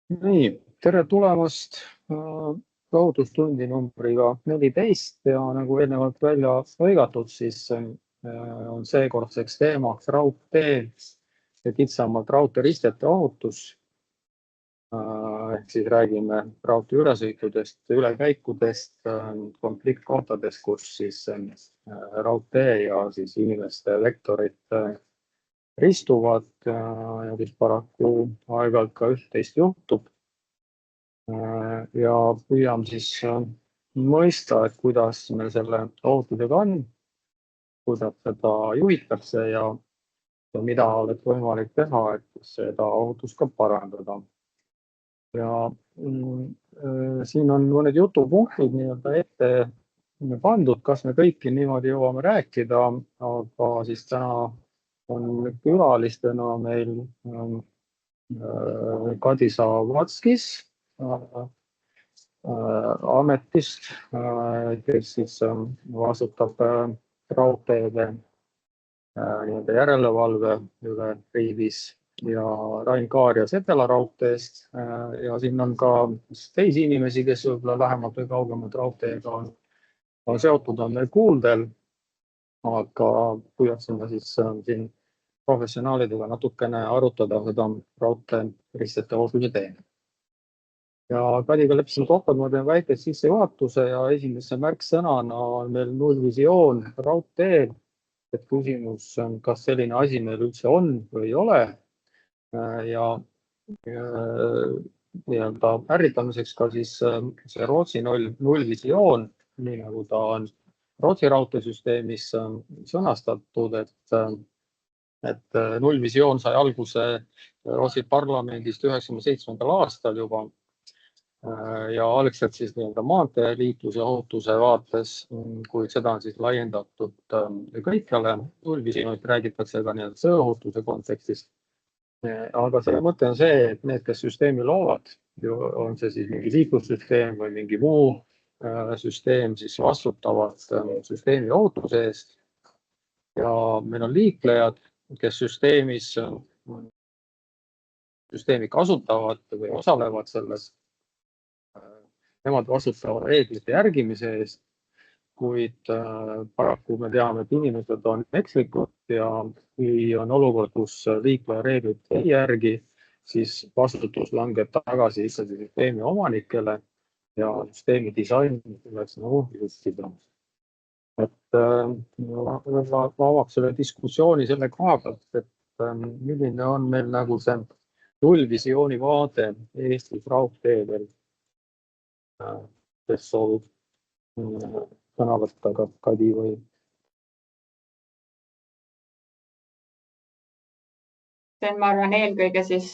Nii, tere tulemast rahutustundi numbriga 14 ja nagu eelnevalt välja lõigatud, siis on seekordseks teemaks raudtee ja kitsamalt raudteeristete ohutus. Ehk siis räägime raudtee ülesõitudest, ülekäikudest, konfliktkohtadest, kus siis raudtee ja siis inimeste vektorid ristuvad ja kus paraku aeg-ajalt ka üht-teist juhtub. Ja püüame siis mõista, et kuidas meil selle ohutusega on, kuidas seda juhitakse ja mida oleks võimalik teha, et seda ohutust ka parandada. Ja siin on mõned jutupunktid nii-öelda ette pandud, kas me kõiki niimoodi jõuame rääkida, aga siis täna on külalistena meil Kadisa Vatskis ametist, kes siis vastutab raudteede nii-öelda järelevalve üle riigis ja Rain Kaarjas Edela raudteest ja siin on ka teisi inimesi, kes võib-olla lähemalt või kaugemalt raudteega on seotud, on meil kuuldel, aga püüaksime siis siin professionaalidega natukene arutada seda raudteeristete ohutuse teemat. Ja Kadiga leppisime kokku, et ma teen väikese sissejuhatuse ja esimese märksõnana on meil nullvisioon raudteel, et küsimus on, kas selline asi meil üldse on või ei ole. Ja nii-öelda ärritamiseks ka siis see Rootsi nullvisioon, nii nagu ta on Rootsi raudteesüsteemis sõnastatud, et nullvisioon sai alguse Rootsi parlamendist 1997. aastal juba ja algselt siis nii-öelda maanteeliikluse ohutuse vaates, kuid seda on siis laiendatud kõikjale. Nullvisioonist räägitakse ka nii-öelda sõjaohutuse kontekstis. Aga selle mõte on see, et need, kes süsteemi loovad, on see siis mingi liiklussüsteem või mingi muu süsteem, siis vastutavad süsteemi ohutuse eest. Ja meil on liiklejad, kes süsteemi kasutavad või osalevad selles. Nemad vastutavad reeglite järgimise eest, kuid paraku me teame, et inimesed on ekslikud ja kui on olukord, kus liikleja reeglid ei järgi, siis vastutus langeb tagasi ikkagi süsteemi omanikele ja süsteemi disain tuleks nagu juhtida. Et ma avaks selle diskussiooni selle koha pealt, et milline on meil nagu see nullvisiooni vaade Eestis raudteedel, kes soovib sõna võtta ka Kadi või? See on, ma arvan, eelkõige siis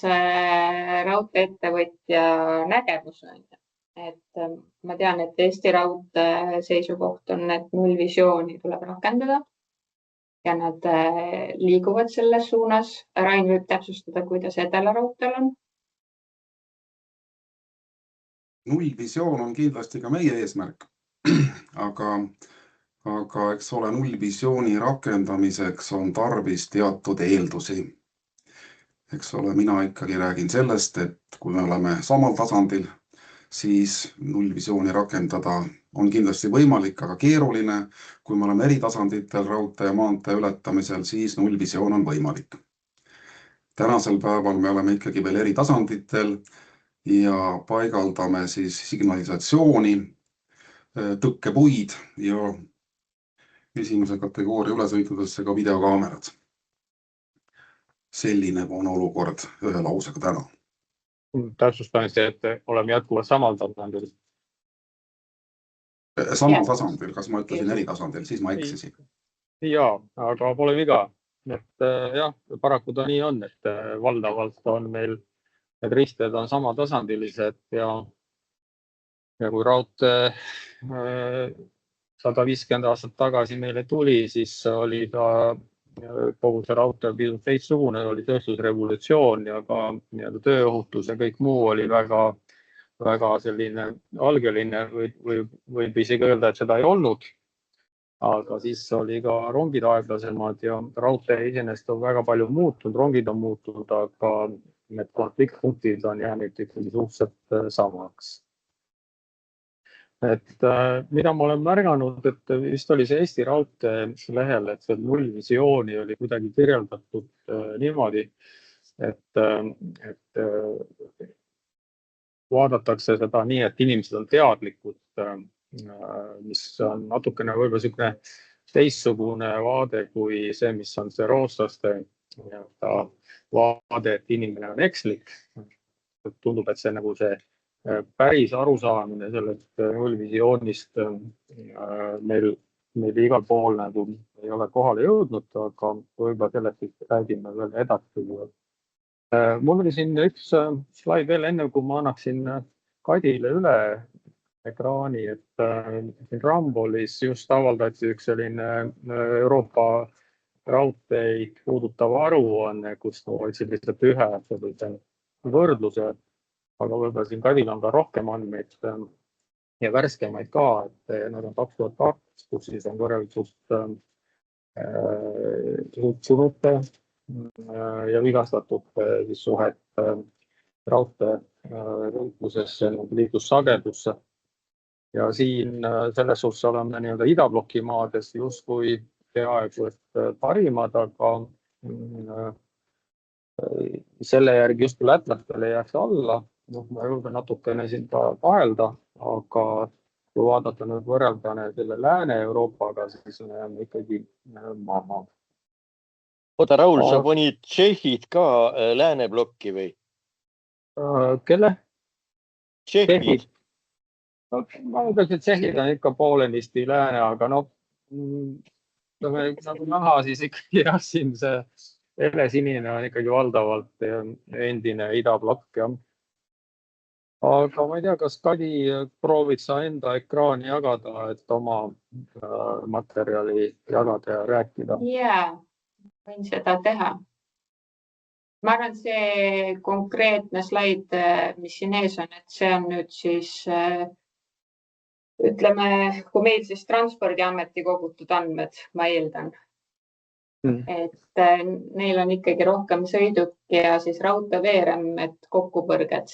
raudteeettevõtja nägemus. Et ma tean, et Eesti Raudtee seisukoht on, et nullvisiooni tuleb rakendada ja nad liiguvad selles suunas. Rain võib täpsustada, kuidas Edela raudteel on. Nullvisioon on kindlasti ka meie eesmärk, aga eks ole, nullvisiooni rakendamiseks on tarvis teatud eeldusi. Eks ole, mina ikkagi räägin sellest, et kui me oleme samal tasandil, siis nullvisiooni rakendada on kindlasti võimalik, aga keeruline. Kui me oleme eri tasanditel raudtee ja maantee ületamisel, siis nullvisioon on võimalik. Tänasel päeval me oleme ikkagi veel eri tasanditel ja paigaldame siis signalisatsiooni, tõkkepuid ja esimese kategooria ülesõitudesse ka videokaamerad. Selline on olukord ühe lausega täna. Täpsustan see, et oleme jätkuvalt samal tasandil. Samal tasandil, kas ma ütlesin eri tasandil, siis ma eksisin. Jaa, aga pole viga. Et jah, paraku ta nii on, et valdavalt on meil need risted on samatasandilised ja kui raudtee 150 aastat tagasi meile tuli, siis oli ta kogu see raudtee pisut teistsugune, oli tööstusrevolutsioon ja ka tööohutus ja kõik muu oli väga selline algeline või võib isegi öelda, et seda ei olnud. Aga siis oli ka rongid aeglasemad ja raudtee iseenesest on väga palju muutunud, rongid on muutunud, aga need konfliktpunktid on jäänud ikkagi suhteliselt samaks. Et mida ma olen märganud, et vist oli see Eesti Raudtee lehel, et see nullvisiooni oli kuidagi kirjeldatud niimoodi, et vaadatakse seda nii, et inimesed on teadlikud, mis on natukene võib-olla niisugune teistsugune vaade kui see, mis on see rootslaste vaade, et inimene on ekslik. Tundub, et see nagu see päris arusaamine sellest nullvisioonist meil igal pool nagu ei ole kohale jõudnud, aga võib-olla sellest räägime veel edasi. Mul oli siin üks slaid veel enne, kui ma annaksin Kadile üle ekraani, et Rambolis just avaldati üks selline Euroopa raudteid puudutav aruanne, kus ma võtsin lihtsalt ühe võrdluse, aga võib-olla siin Kadil on ka rohkem andmeid ja värskemaid ka, et nad on 2002, kus siis on võrreldud surute ja vigastatud siis suhet raudtee liiklusesse, liiklussagedusse. Ja siin selles suhtes oleme nii-öelda idabloki maades justkui peaaegu et parimad, aga selle järgi just lätlastele jääks alla. Ma julgen natukene siin kahelda, aga kui vaadata nüüd võrreldane selle Lääne-Euroopaga, siis on ikkagi maha. Oota, Raul, sa panid tšehhid ka Lääneblokki või? Kelle? Tšehhid. Ma ütleks, et tšehhid on ikka poolenisti lääne, aga nagu näha, siis ikkagi jah, siin see helesinine on ikkagi valdavalt endine idablokk. Aga ma ei tea, kas Kadi proovid sa enda ekraani jagada, et oma materjali jagada ja rääkida? Jaa, võin seda teha. Ma arvan, see konkreetne slaid, mis siin ees on, et see on nüüd siis, ütleme, kui meil siis Transpordiameti kogutud andmed, ma eeldan. Et neil on ikkagi rohkem sõiduki ja siis raudteeveerem, et kokkupõrked.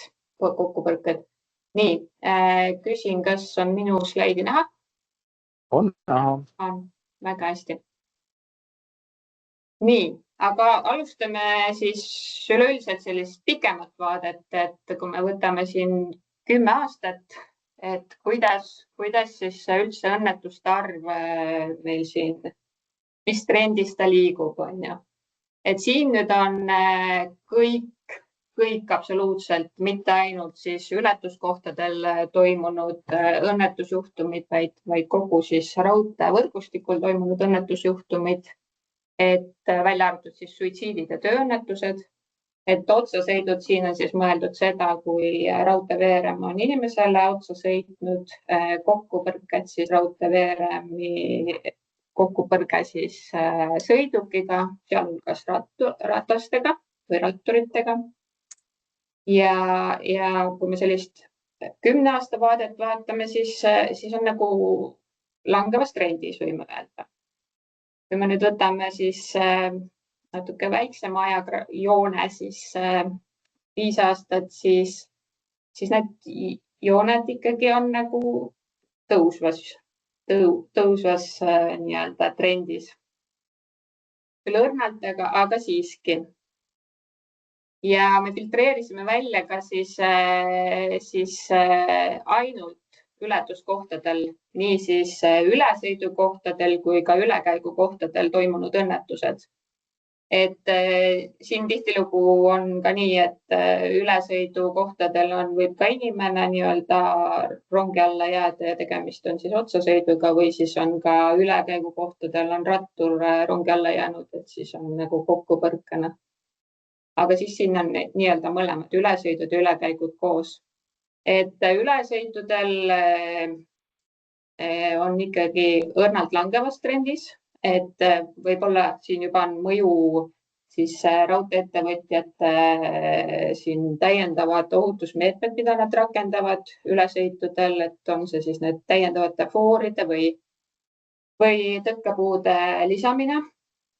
Nii, küsin, kas on minu slaidi näha? On näha. On, väga hästi. Nii, aga alustame siis üleüldiselt sellist pikemat vaadet, et kui me võtame siin 10 aastat, et kuidas siis üldse õnnetuste arv meil siin, mis trendis ta liigub, on ju. Et siin nüüd on kõik absoluutselt, mitte ainult siis ületuskohtadel toimunud õnnetusjuhtumid, vaid kogu siis raudteevõrgustikul toimunud õnnetusjuhtumid, et välja arvatud siis suitsiidid ja tööõnnetused, et otsasõidud siin on siis mõeldud seda, kui raudteeveerem on inimesele otsa sõitnud, kokkupõrked siis raudteeveeremi kokkupõrge siis sõidukiga, sealhulgas ratastega või ratturitega. Ja kui me sellist 10 aasta vaadet vaatame, siis on nagu langevas trendis, võime öelda. Kui me nüüd võtame siis natuke väiksema ajajoone, siis 5 aastat, siis need jooned ikkagi on nagu tõusvas nii-öelda trendis. Küll õrnalt, aga siiski. Ja me filtreerisime välja ka siis ainult ületuskohtadel, nii siis ülesõidukohtadel kui ka ülekäigukohtadel toimunud õnnetused. Et siin tihtilugu on ka nii, et ülesõidukohtadel võib ka inimene nii-öelda rongi alla jääda ja tegemist on siis otsasõiduga või siis on ka ülekäigukohtadel on rattur rongi alla jäänud, et siis on nagu kokkupõrkena. Aga siis siin on nii-öelda mõlemad ülesõidud ja ülekäigud koos. Et ülesõidudel on ikkagi õrnalt langevas trendis, et võib-olla siin juba on mõju siis raudteeettevõtjate siin täiendavad ohutusmeetmed, mida nad rakendavad ülesõitudel, et on see siis need täiendavate fooride või tõkkepuude lisamine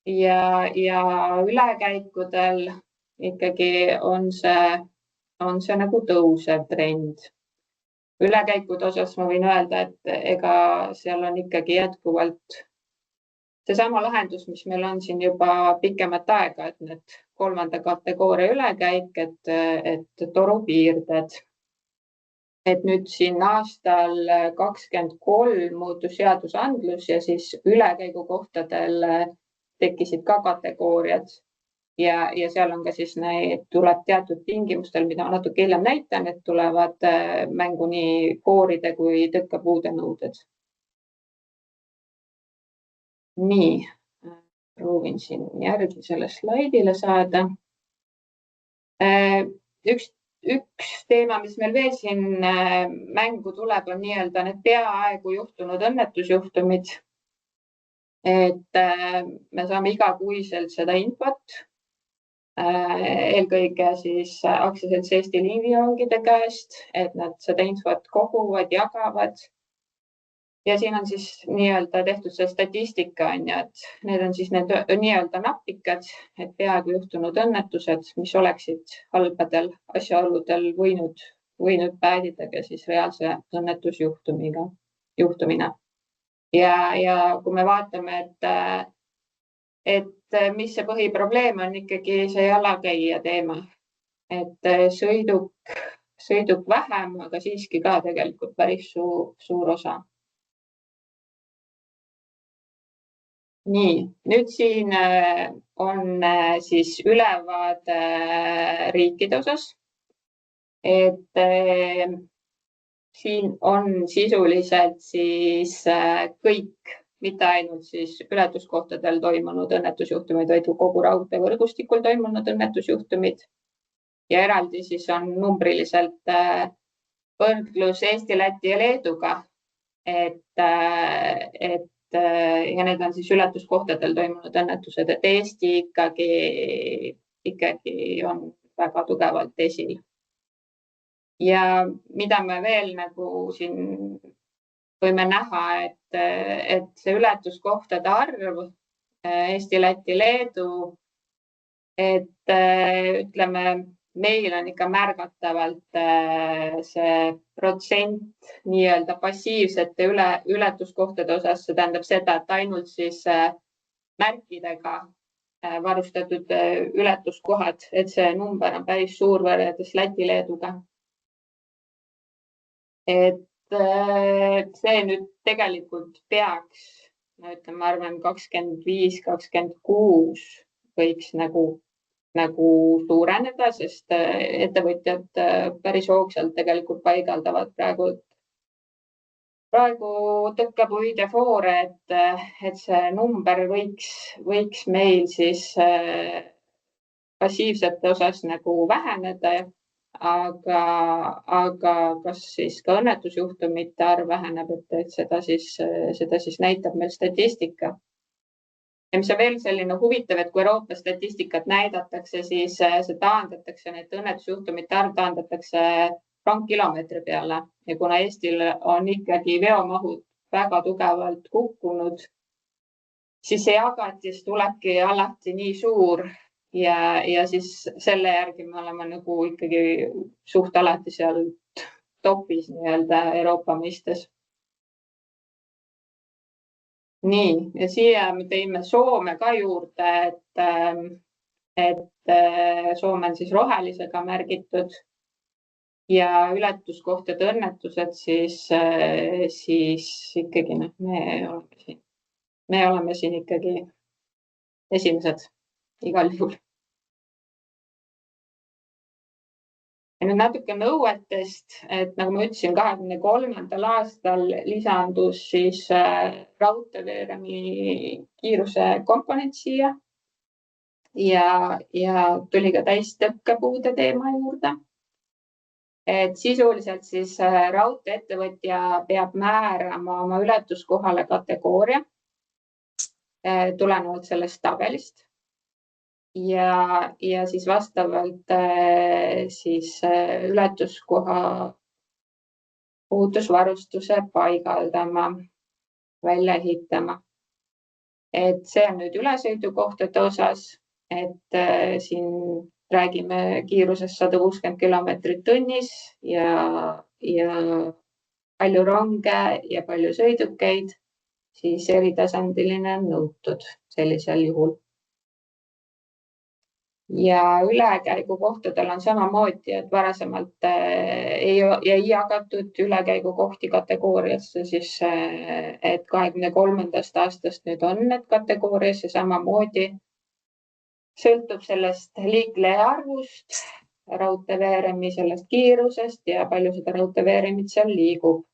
ja ülekäikudel ikkagi on see nagu tõusev trend. Ülekäikude osas ma võin öelda, et ega seal on ikkagi jätkuvalt seesama lahendus, mis meil on siin juba pikemat aega, et need 3. kategooria ülekäik, et torupiirded. Et nüüd siin aastal 2023 muutus seadusandlus ja siis ülekäigukohtadel tekkisid ka kategooriad ja seal on ka siis tuleb teatud tingimustel, mida ma natuke hiljem näitan, et tulevad mängu nii kooride kui tõkkepuude nõuded. Nii, proovin siin järgmisele slaidile saada. Üks teema, mis meil veel siin mängu tuleb, on nii-öelda need peaaegu juhtunud õnnetusjuhtumid. Et me saame igakuiselt seda infot, eelkõige siis aktsiaselts Eesti Liinijookide käest, et nad seda infot koguvad, jagavad. Ja siin on siis nii-öelda tehtud see statistika, et need on siis need nii-öelda napikad, et peaaegu juhtunud õnnetused, mis oleksid halbadel asjaoludel võinud päädida siis reaalse õnnetusjuhtumina. Ja kui me vaatame, et mis see põhiprobleem on ikkagi see jalakäija teema, et sõiduk vähem, aga siiski ka tegelikult päris suur osa. Nii, nüüd siin on siis ülevaade riikide osas, et siin on sisuliselt siis kõik, mitte ainult siis ületuskohtadel toimunud õnnetusjuhtumid, vaid kogu raudteevõrgustikul toimunud õnnetusjuhtumid. Ja eraldi siis on numbriliselt võrdlus Eesti, Läti ja Leeduga, ja need on siis ületuskohtadel toimunud õnnetused, et Eesti ikkagi on väga tugevalt esil. Ja mida me veel nagu siin võime näha, et see ületuskohtade arv Eesti, Läti, Leedu, et ütleme, meil on ikka märgatavalt see protsent nii-öelda passiivsete ületuskohtade osas, see tähendab seda, et ainult siis märkidega varustatud ületuskohad, et see number on päris suur võrreldes Läti, Leeduga. Et see nüüd tegelikult peaks, ma arvan, 25-26 võiks nagu suureneda, sest ettevõtjad päris hoogsalt tegelikult paigaldavad praegu tõkkepuid ja foore, et see number võiks meil siis passiivsete osas nagu väheneda, aga kas siis ka õnnetusjuhtumite arv väheneb, et seda siis näitab meil statistika. Ja mis on veel selline huvitav, et kui Euroopa statistikat näidatakse, siis see taandatakse, need õnnetusjuhtumite arv taandatakse rongkilomeetri peale. Ja kuna Eestil on ikkagi veomahud väga tugevalt kukkunud, siis see jagatis tulebki alati nii suur ja siis selle järgi me oleme nagu ikkagi suht alati seal topis nii-öelda Euroopa mõistes. Nii, ja siia me tõime Soome ka juurde, et Soome on siis rohelisega märgitud ja ületuskohtade õnnetused siis ikkagi me oleme siin ikkagi esimesed igal juhul. Ja nüüd natuke nõuetest, et nagu ma ütlesin, 2023. aastal lisandus siis raudteeveeremi kiiruse komponent siia ja tuli ka täistõkkepuude teema juurde. Et sisuliselt siis raudteeettevõtja peab määrama oma ületuskohale kategooria tulenevalt sellest tabelist. Ja siis vastavalt siis ületuskoha ohutusvarustuse paigaldama, välja ehitama. Et see on nüüd ülesõidukohtade osas, et siin räägime kiirusest 160 kilomeetrit tunnis ja palju ronge ja palju sõidukeid, siis eritasandiline on nõutud sellisel juhul. Ja ülekäigukohtadel on samamoodi, et varasemalt ei jagatud ülekäigukohti kategooriasse, siis et 23. aastast nüüd on need kategoorias ja samamoodi sõltub sellest liikleja arvust, raudteeveeremi sellest kiirusest ja palju seda raudteeveeremit seal liigub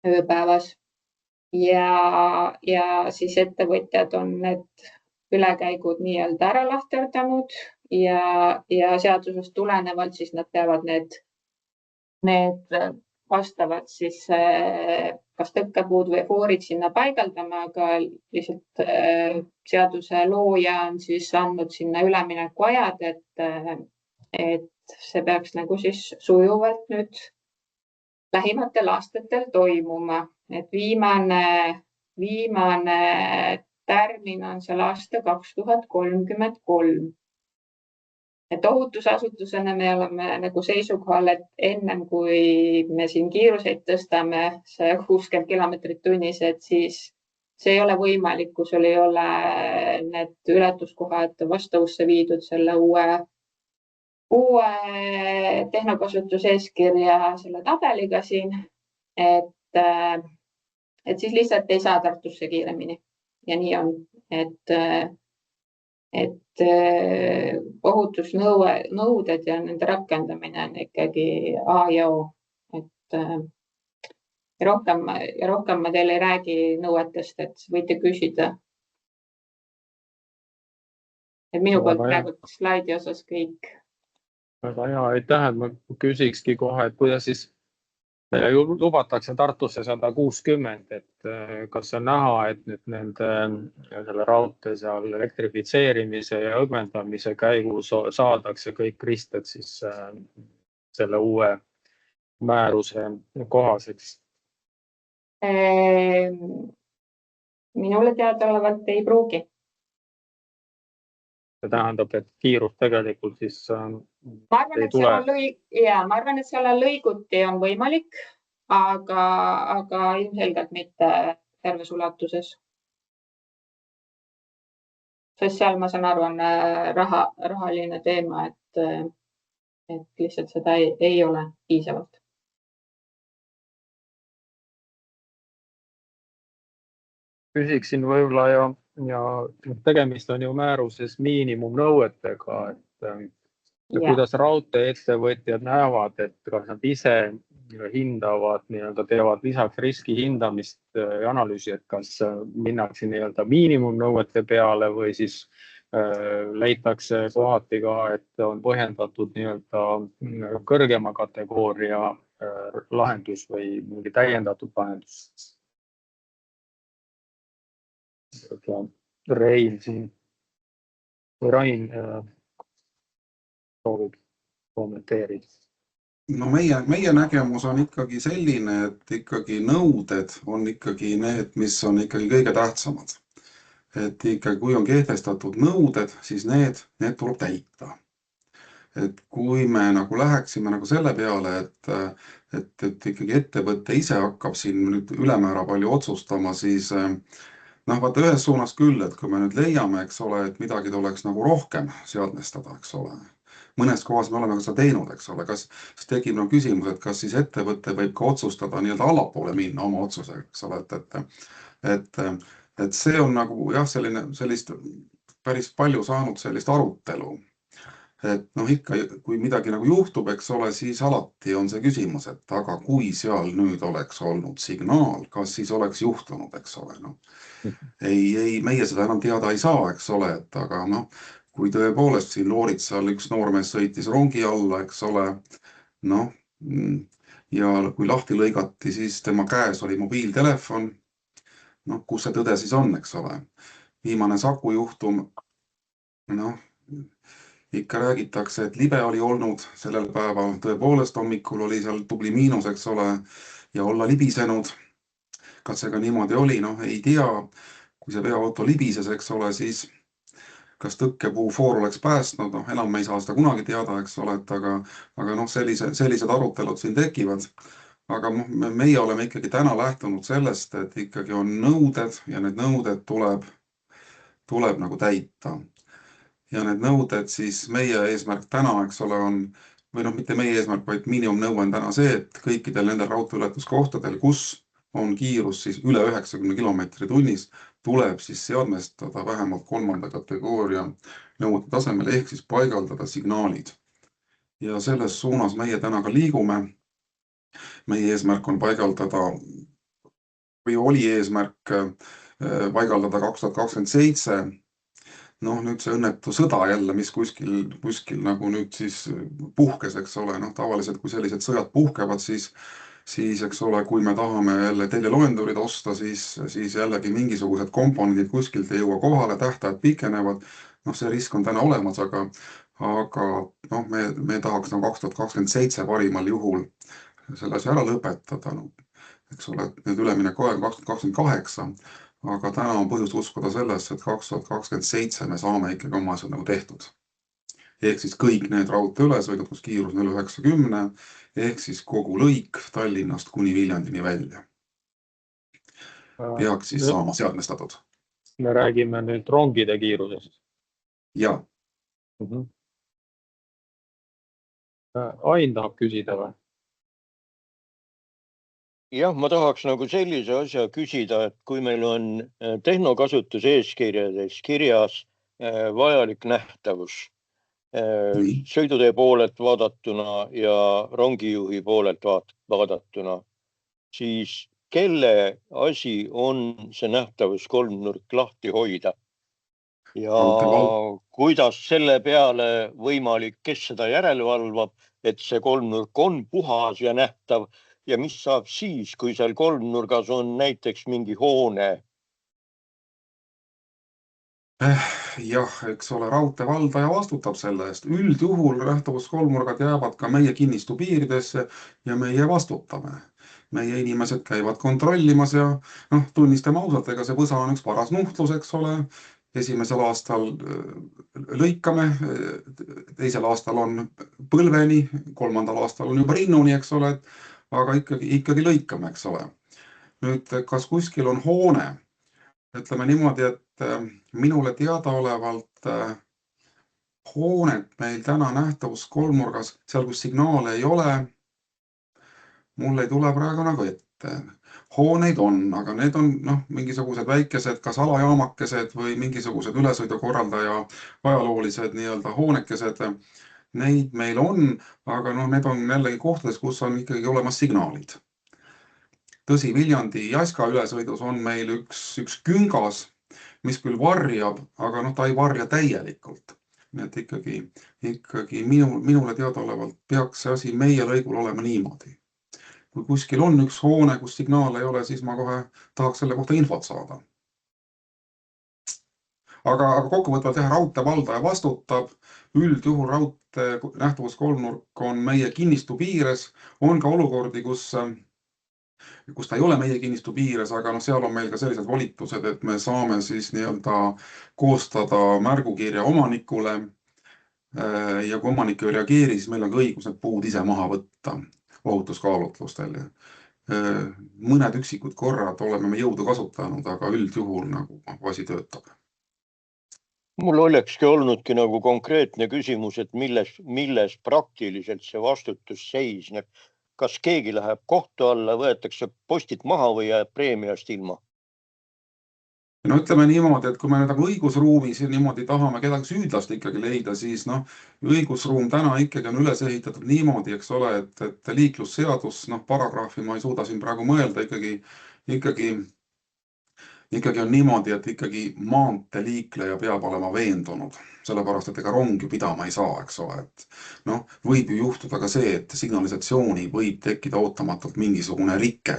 ööpäevas. Ja siis ettevõtjad on need ülekäigud nii-öelda ära lahterdanud ja seadusest tulenevalt siis nad peavad need vastavad siis kas tõkkepuud või foorid sinna paigaldama, aga lihtsalt seaduse looja on siis andnud sinna üleminekuajad, et see peaks nagu siis sujuvalt nüüd lähimatel aastatel toimuma, et viimane tärmin on seal aasta 2033. Et ohutusasutusena me oleme nagu seisukohal, et ennem kui me siin kiiruseid tõstame 160 kilomeetrit tunnis, et siis see ei ole võimalik, kui sul ei ole need ületuskohad vastavusse viidud selle uue tehnokasutuseeskirja selle tabeliga siin, et siis lihtsalt ei saa Tartusse kiiremini. Ja nii on, et ohutusnõuded ja nende rakendamine on ikkagi A ja O. Rohkem ma teile ei räägi nõuetest, et võite küsida. Et minu poolt praegu slaidi osas kõik. Väga hea, aitäh, et ma küsikski kohe, et kuidas siis lubatakse Tartusse 160, et kas on näha, et nüüd selle raudtee seal elektrifitseerimise ja õgvendamise käigus saadakse kõik risted siis selle uue määruse kohaseks? Minule teadaolevalt ei pruugi. See tähendab, et kiirus tegelikult siis ma arvan, et seal lõiguti on võimalik, aga ilmselgelt mitte terves ulatuses. Sest seal, ma saan aru, on rahaline teema, et lihtsalt seda ei ole piisavalt. Küsiksin võib-olla ja tegemist on ju määruses miinimumnõuetega, et kuidas raudteeettevõtjad näevad, et kas nad ise hindavad, teevad lisaks riski hindamist ja analüüsi, et kas minnakse miinimumnõuete peale või siis leitakse kohati ka, et on põhjendatud kõrgema kategooria lahendus või mingi täiendatud lahendus. Rein siin või Rain soovib kommenteerida. No meie nägemus on ikkagi selline, et ikkagi nõuded on ikkagi need, mis on ikkagi kõige tähtsamad. Et ikkagi, kui on kehtestatud nõuded, siis need tuleb täita. Et kui me nagu läheksime nagu selle peale, et ikkagi ettevõtte ise hakkab siin nüüd ülemäära palju otsustama, siis vaata ühes suunas küll, et kui me nüüd leiame, eks ole, et midagi tuleks nagu rohkem seadmestada, eks ole. Mõnes kohas me oleme ka seda teinud, eks ole. Kas tekib küsimus, et kas siis ettevõte võib ka otsustada nii-öelda allapoole minna oma otsusega, eks ole. Et see on nagu jah, sellist päris palju saanud sellist arutelu. Et ikka, kui midagi nagu juhtub, eks ole, siis alati on see küsimus, et aga kui seal nüüd oleks olnud signaal, kas siis oleks juhtunud, eks ole. Ei, meie seda enam teada ei saa, eks ole, et aga kui tõepoolest siin Looritsal üks noormees sõitis rongi alla, eks ole, ja kui lahti lõigati, siis tema käes oli mobiiltelefon, kus see tõde siis on, eks ole. Viimane Saku juhtum, ikka räägitakse, et libe oli olnud sellel päeval, tõepoolest hommikul oli seal tubli miinus, eks ole, ja olla libisenud. Kas see ka niimoodi oli? Ei tea. Kui see veoauto libises, eks ole, siis kas tõkkepuu foor oleks päästnud, noh, enam me ei saa seda kunagi teada, eks ole, et aga noh, sellised arutelud siin tekivad. Aga meie oleme ikkagi täna lähtunud sellest, et ikkagi on nõuded ja need nõuded tuleb nagu täita. Ja need nõuded siis meie eesmärk täna, eks ole, on, või noh, mitte meie eesmärk, vaid miinimumnõue on täna see, et kõikidel nendel raudteeületuskohtadel, kus on kiirus siis üle 90 kilomeetri tunnis, tuleb siis seadmestada vähemalt 3. kategooria nõuete tasemel ehk siis paigaldada signaalid. Ja selles suunas meie täna ka liigume. Meie eesmärk on paigaldada, või oli eesmärk paigaldada 2027. Noh, nüüd see õnnetu sõda jälle, mis kuskil nagu nüüd siis puhkes, eks ole, noh, tavaliselt kui sellised sõjad puhkevad, siis eks ole, kui me tahame jälle teleloendurid osta, siis jällegi mingisugused komponendid kuskilt ei jõua kohale, tähtajad pikenevad. Noh, see risk on täna olemas, aga noh, me tahaks 2027 parimal juhul selle asja ära lõpetada. No, eks ole, nüüd ülemineku aeg 2028, aga täna on põhjust uskuda sellesse, et 2027 me saame ikkagi oma asjad nagu tehtud. Ehk siis kõik need raudteeülesõidud, kus kiirus on üle 90, ehk siis kogu lõik Tallinnast kuni Viljandini välja. Peaks siis saama seadmestatud. Me räägime nüüd rongide kiirusest. Ja. Ain tahab küsida või? Jah, ma tahaks nagu sellise asja küsida, et kui meil on tehnokasutuseeskirjades kirjas vajalik nähtavus sõidutee poolelt vaadatuna ja rongijuhi poolelt vaadatuna, siis kelle asi on see nähtavus kolmnurk lahti hoida? Ja kuidas selle peale võimalik, kes seda järelevalvab, et see kolmnurk on puhas ja nähtav ja mis saab siis, kui seal kolmnurgas on näiteks mingi hoone? Jah, eks ole, raudteevaldaja vastutab selle eest. Üldjuhul nähtavuskolmnurgad jäävad ka meie kinnistu piiridesse ja meie vastutame. Meie inimesed käivad kontrollimas ja noh, tunnistame ausalt, ega see võsa on üks paras nuhtlus, eks ole. Esimesel aastal lõikame, teisel aastal on põlveni, 3. aastal on juba rinnuni, eks ole, aga ikkagi lõikame, eks ole. Nüüd, kas kuskil on hoone? Ütleme niimoodi, et minule teadaolevalt hoonet meil täna nähtavuskolmnurgas, seal kus signaale ei ole, mul ei tule praegu nagu ette. Hooneid on, aga need on mingisugused väikesed kas alajaamakesed või mingisugused ülesõidukorraldaja ajaloolised nii-öelda hoonekesed. Neid meil on, aga need on jällegi kohtades, kus on ikkagi olemas signaalid. Tõsi, Viljandi Jaska ülesõidus on meil üks küngas, mis küll varjab, aga ta ei varja täielikult. Nii et ikkagi minule teadaolevalt peaks see asi meie lõigul olema niimoodi. Kui kuskil on üks hoone, kus signaal ei ole, siis ma kohe tahaks selle kohta infot saada. Aga kokkuvõtvalt raudteevaldaja vastutab, üldjuhul raudtee nähtavuskolmnurk on meie kinnistu piires, on ka olukordi, kus ta ei ole meie kinnistu piires, aga seal on meil ka sellised volitused, et me saame siis nii-öelda koostada märgukirja omanikule ja kui omanik ei reageeri, siis meil on ka õigus need puud ise maha võtta ohutuskaalutlustel. Mõned üksikud korrad oleme me jõudu kasutanud, aga üldjuhul nagu asi töötab. Mul olekski olnudki nagu konkreetne küsimus, et milles praktiliselt see vastutus seisneb. Kas keegi läheb kohtu alla, võetakse postit maha või jääb preemiast ilma? No ütleme niimoodi, et kui me nüüd õigusruumis niimoodi tahame kedagi süüdlast ikkagi leida, siis õigusruum täna ikkagi on üles ehitatud niimoodi, eks ole, et liiklusseadus, paragrahvi ma ei suuda siin praegu mõelda, ikkagi on niimoodi, et ikkagi maanteeliikleja peab olema veendunud, sellepärast, et ega rong ju pidama ei saa, eks ole, et võib ju juhtuda ka see, et signalisatsiooni võib tekkida ootamatult mingisugune rike.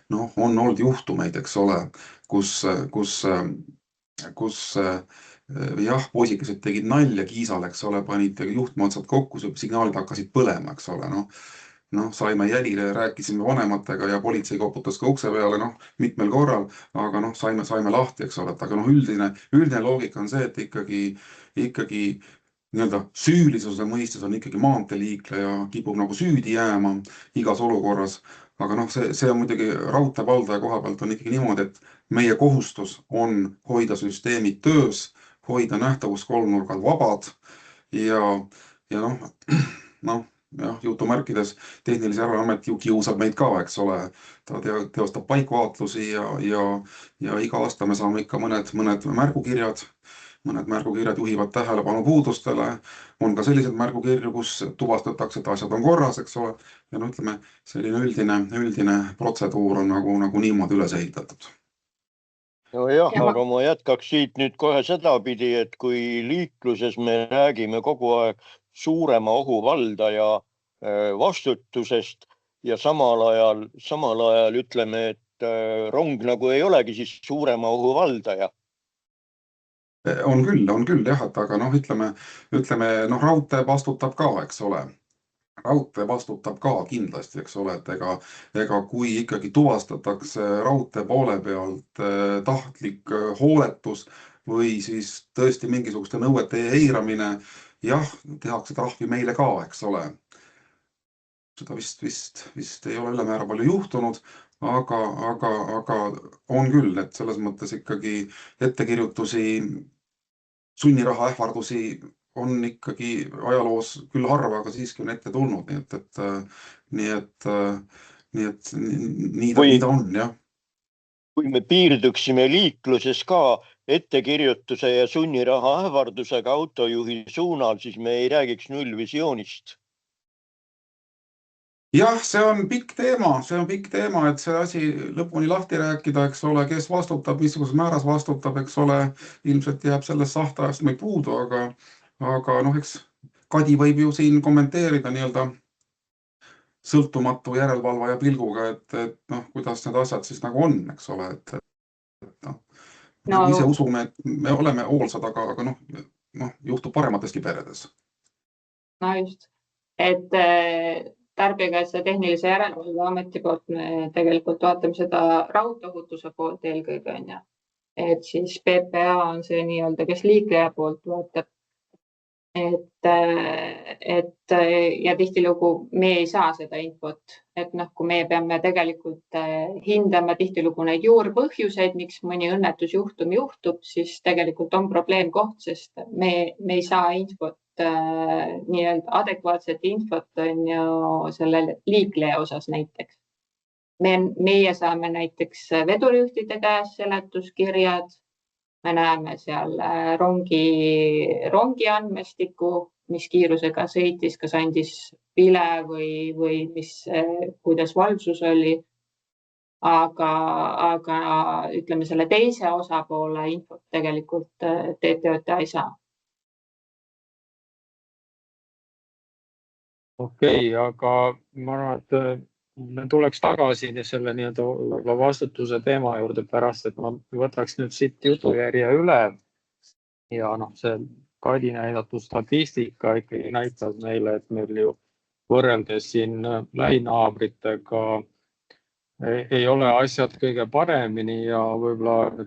On olnud juhtumeid, eks ole, kus poisikesed tegid nalja kiisal, eks ole, panid juhtme otsad kokku, signaalid hakkasid põlema, eks ole. saime jälile, rääkisime vanematega ja politsei koputas ka ukse peale, mitmel korral, aga saime lahti, eks ole, et aga üldine loogika on see, et ikkagi nii-öelda süülisuse mõistes on ikkagi maanteeliikleja kipub nagu süüdi jääma igas olukorras. Aga see on muidugi raudteevaldaja koha pealt on ikkagi niimoodi, et meie kohustus on hoida süsteemid töös, hoida nähtavuskolmnurgad vabad ja jutumärkides Tehnilise Järelevalve Amet ju kiusab meid ka, eks ole. Ta teostab paikvaatlusi ja iga aasta me saame ikka mõned märgukirjad. Mõned märgukirjad juhivad tähelepanu puudustele. On ka sellised märgukirju, kus tuvastatakse, et asjad on korras, eks ole. Ja ütleme, selline üldine protseduur on nagu niimoodi üles ehitatud. Nojah, aga ma jätkaks siit nüüd kohe sedapidi, et kui liikluses me räägime kogu aeg suurema ohu valdaja vastutusest ja samal ajal ütleme, et rong nagu ei olegi siis suurema ohu valdaja. On küll jah, et aga ütleme, raudtee vastutab ka, eks ole. Raudtee vastutab ka kindlasti, eks ole, et ega kui ikkagi tuvastatakse raudtee poole pealt tahtlik hooletus või siis tõesti mingisuguste nõuete eiramine, jah, tehakse trahvi meile ka, eks ole. Seda vist ei ole ülemäära palju juhtunud, aga on küll, et selles mõttes ikkagi ettekirjutusi, sunniraha ähvardusi on ikkagi ajaloos küll harva, aga siiski on ette tulnud, nii et nii ta on, jah. Kui me piirduksime liikluses ka ettekirjutuse ja sunniraha ähvardusega autojuhi suunal, siis me ei räägiks nullvisioonist. Jah, see on pikk teema, et see asi lõpuni lahti rääkida, eks ole, kes vastutab, missuguses määras vastutab, eks ole, ilmselt jääb sellest sahtajast meid puudu, aga eks Kadi võib ju siin kommenteerida nii-öelda sõltumatu järelevalvaja pilguga, et kuidas need asjad siis nagu on, eks ole, me ise usume, et me oleme hoolsad, aga juhtub paremateski peredes. No just, et Tarbijakaitse Tehnilise Järelevalve Ameti poolt me tegelikult vaatame seda raudteeohutuse poolt eelkõige on ja. Et siis PPA on see nii-öelda, kes liikleja poolt vaatab. Et ja tihtilugu me ei saa seda infot, et kui me peame tegelikult hindama tihtilugu neid juurpõhjuseid, miks mõni õnnetusjuhtum juhtub, siis tegelikult on probleemkoht, sest me ei saa infot, nii-öelda adekvaatset infot on ju selle liikleja osas näiteks. Meie saame näiteks vedurijuhtide käes seletuskirjad, me näeme seal rongi andmestiku, mis kiirusega sõitis, kas andis vile või kuidas valvsus oli. Aga ütleme selle teise osapoole infot tegelikult TTJA ei saa. Okei, aga ma arvan, et me tuleks tagasi selle nii-öelda vastutuse teema juurde pärast, et ma võtaks nüüd siit jutujärje üle ja see Kadi näidatud statistika ikkagi näitab meile, et meil ju võrreldes siin lähinaabritega ei ole asjad kõige paremini ja võib-olla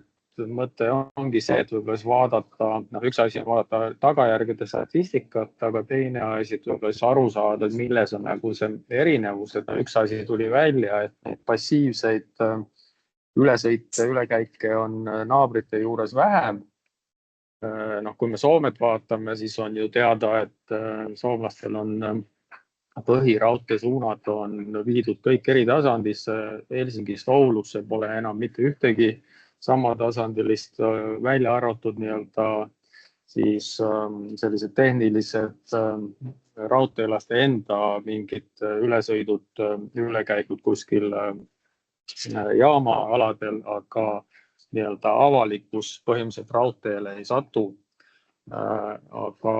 mõte ongi see, et võib-olla vaadata, üks asi on vaadata tagajärgede statistikat, aga teine asi, et võib-olla aru saada, et milles on nagu see erinevus, et üks asi tuli välja, et passiivseid ülesõite, ülekäike on naabrite juures vähem. Kui me Soomet vaatame, siis on ju teada, et soomlastel on põhiraudteesuunad on viidud kõik eritasandisse, Helsingist Oulusse pole enam mitte ühtegi samatasandilist välja arvatud nii-öelda siis sellised tehnilised raudteelaste enda mingid ülesõidud, ülekäigud kuskil jaamaaladel, aga nii-öelda avalikkus põhimõtteliselt raudteele ei satu. Aga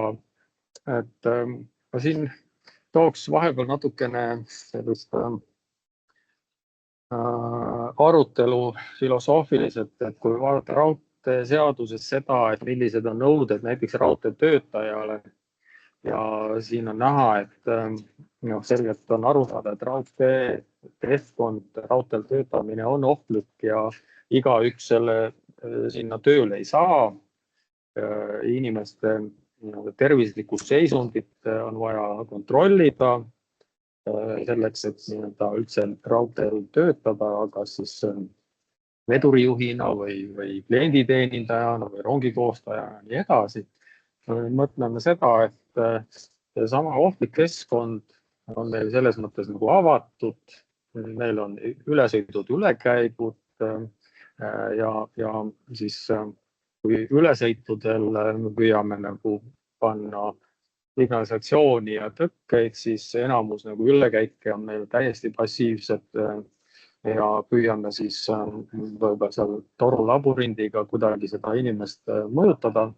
et siin tooks vahepeal natukene sellist arutelu filosoofiliselt, et kui vaadata raudteeseaduses seda, et millised on nõuded näiteks raudteetöötajale ja siin on näha, et selgelt on aru saada, et raudteekeskkond, raudteel töötamine on ohtlik ja igaüks sinna tööle ei saa. Inimeste tervislikku seisundit on vaja kontrollida selleks, et üldse raudteel töötada, aga siis vedurijuhina või klienditeenindajana või rongikoostajana ja nii edasi. Mõtleme seda, et sama ohtlik keskkond on meil selles mõttes nagu avatud, meil on ülesõidud, ülekäigud ja siis kui ülesõitudel me püüame nagu panna signalisatsiooni ja tõkkeid, siis enamus nagu ülekäike on meil täiesti passiivsed ja püüame siis võib-olla seal torulaburindiga kuidagi seda inimest mõjutada.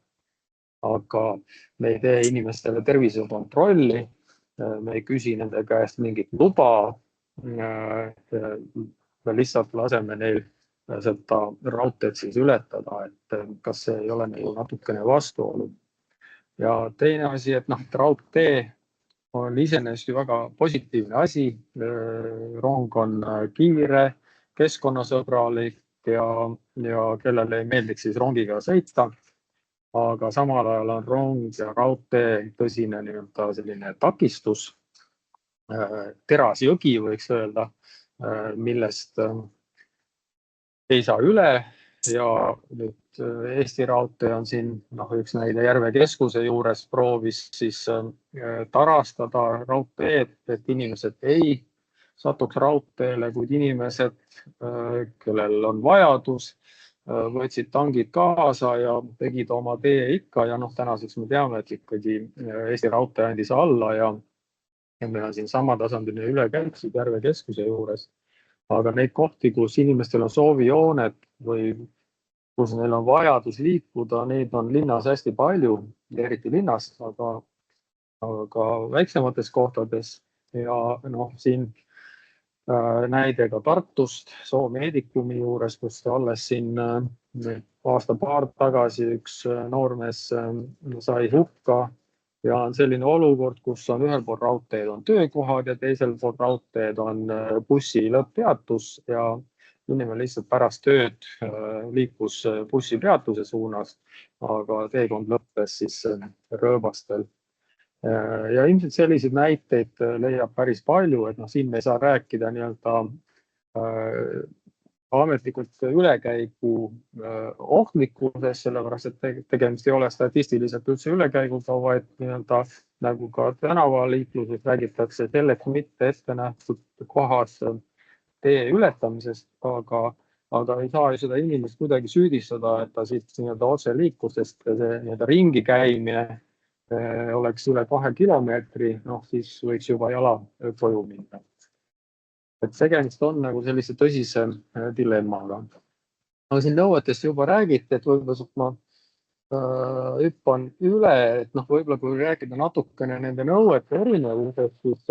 Aga me ei tee inimestele tervisekontrolli, me ei küsi nende käest mingit luba, me lihtsalt laseme neil seda raudteed siis ületada, et kas see ei ole nagu natukene vastuolu. Ja teine asi, et raudtee on iseenesest ju väga positiivne asi, rong on kiire, keskkonnasõbralik ja kellele ei meeldiks siis rongiga sõita. Aga samal ajal on rong ja raudtee tõsine selline takistus, terasjõgi võiks öelda, millest ei saa üle ja nüüd Eesti Raudtee on siin üks näide Järve keskuse juures proovis siis tarastada raudteed, et inimesed ei satuks raudteele, kuid inimesed, kellel on vajadus, võtsid tangid kaasa ja tegid oma tee ikka ja tänaseks me teame, et ikkagi Eesti Raudtee andis alla ja meil on siin samatasandiline ülekäik Järve keskuse juures. Aga neid kohti, kus inimestel on soovijooned või kus neil on vajadus liikuda, neid on linnas hästi palju, eriti linnas, aga väiksemates kohtades ja siin näide ka Tartust, Soo Meedikumi juures, kus alles siin aasta-paar tagasi üks noormees sai hukka ja on selline olukord, kus on ühel pool raudteed on töökohad ja teisel pool raudteed on bussi lõpppeatus ja inimene lihtsalt pärast tööd liikus bussipeatuse suunas, aga teekond lõppes siis rööbastel. Ja ilmselt selliseid näiteid leiab päris palju, et siin me ei saa rääkida ametlikult ülekäigu ohtlikkusest, sellepärast et tegemist ei ole statistiliselt üldse ülekäiguga, vaid nagu ka tänavaliikluses räägitakse selleks mitte ette nähtud kohas tee ületamisest, aga ei saa ju seda inimest kuidagi süüdistada, et ta siit otse liikus, sest see ringi käimine oleks üle 2 kilomeetri, siis võiks juba jala koju minna. Et tegemist on nagu sellise tõsise dilemmaga. Aga siin nõuetest juba räägiti, et võib-olla ma hüppan üle, et võib-olla kui rääkida natukene nende nõuete erinevusest, siis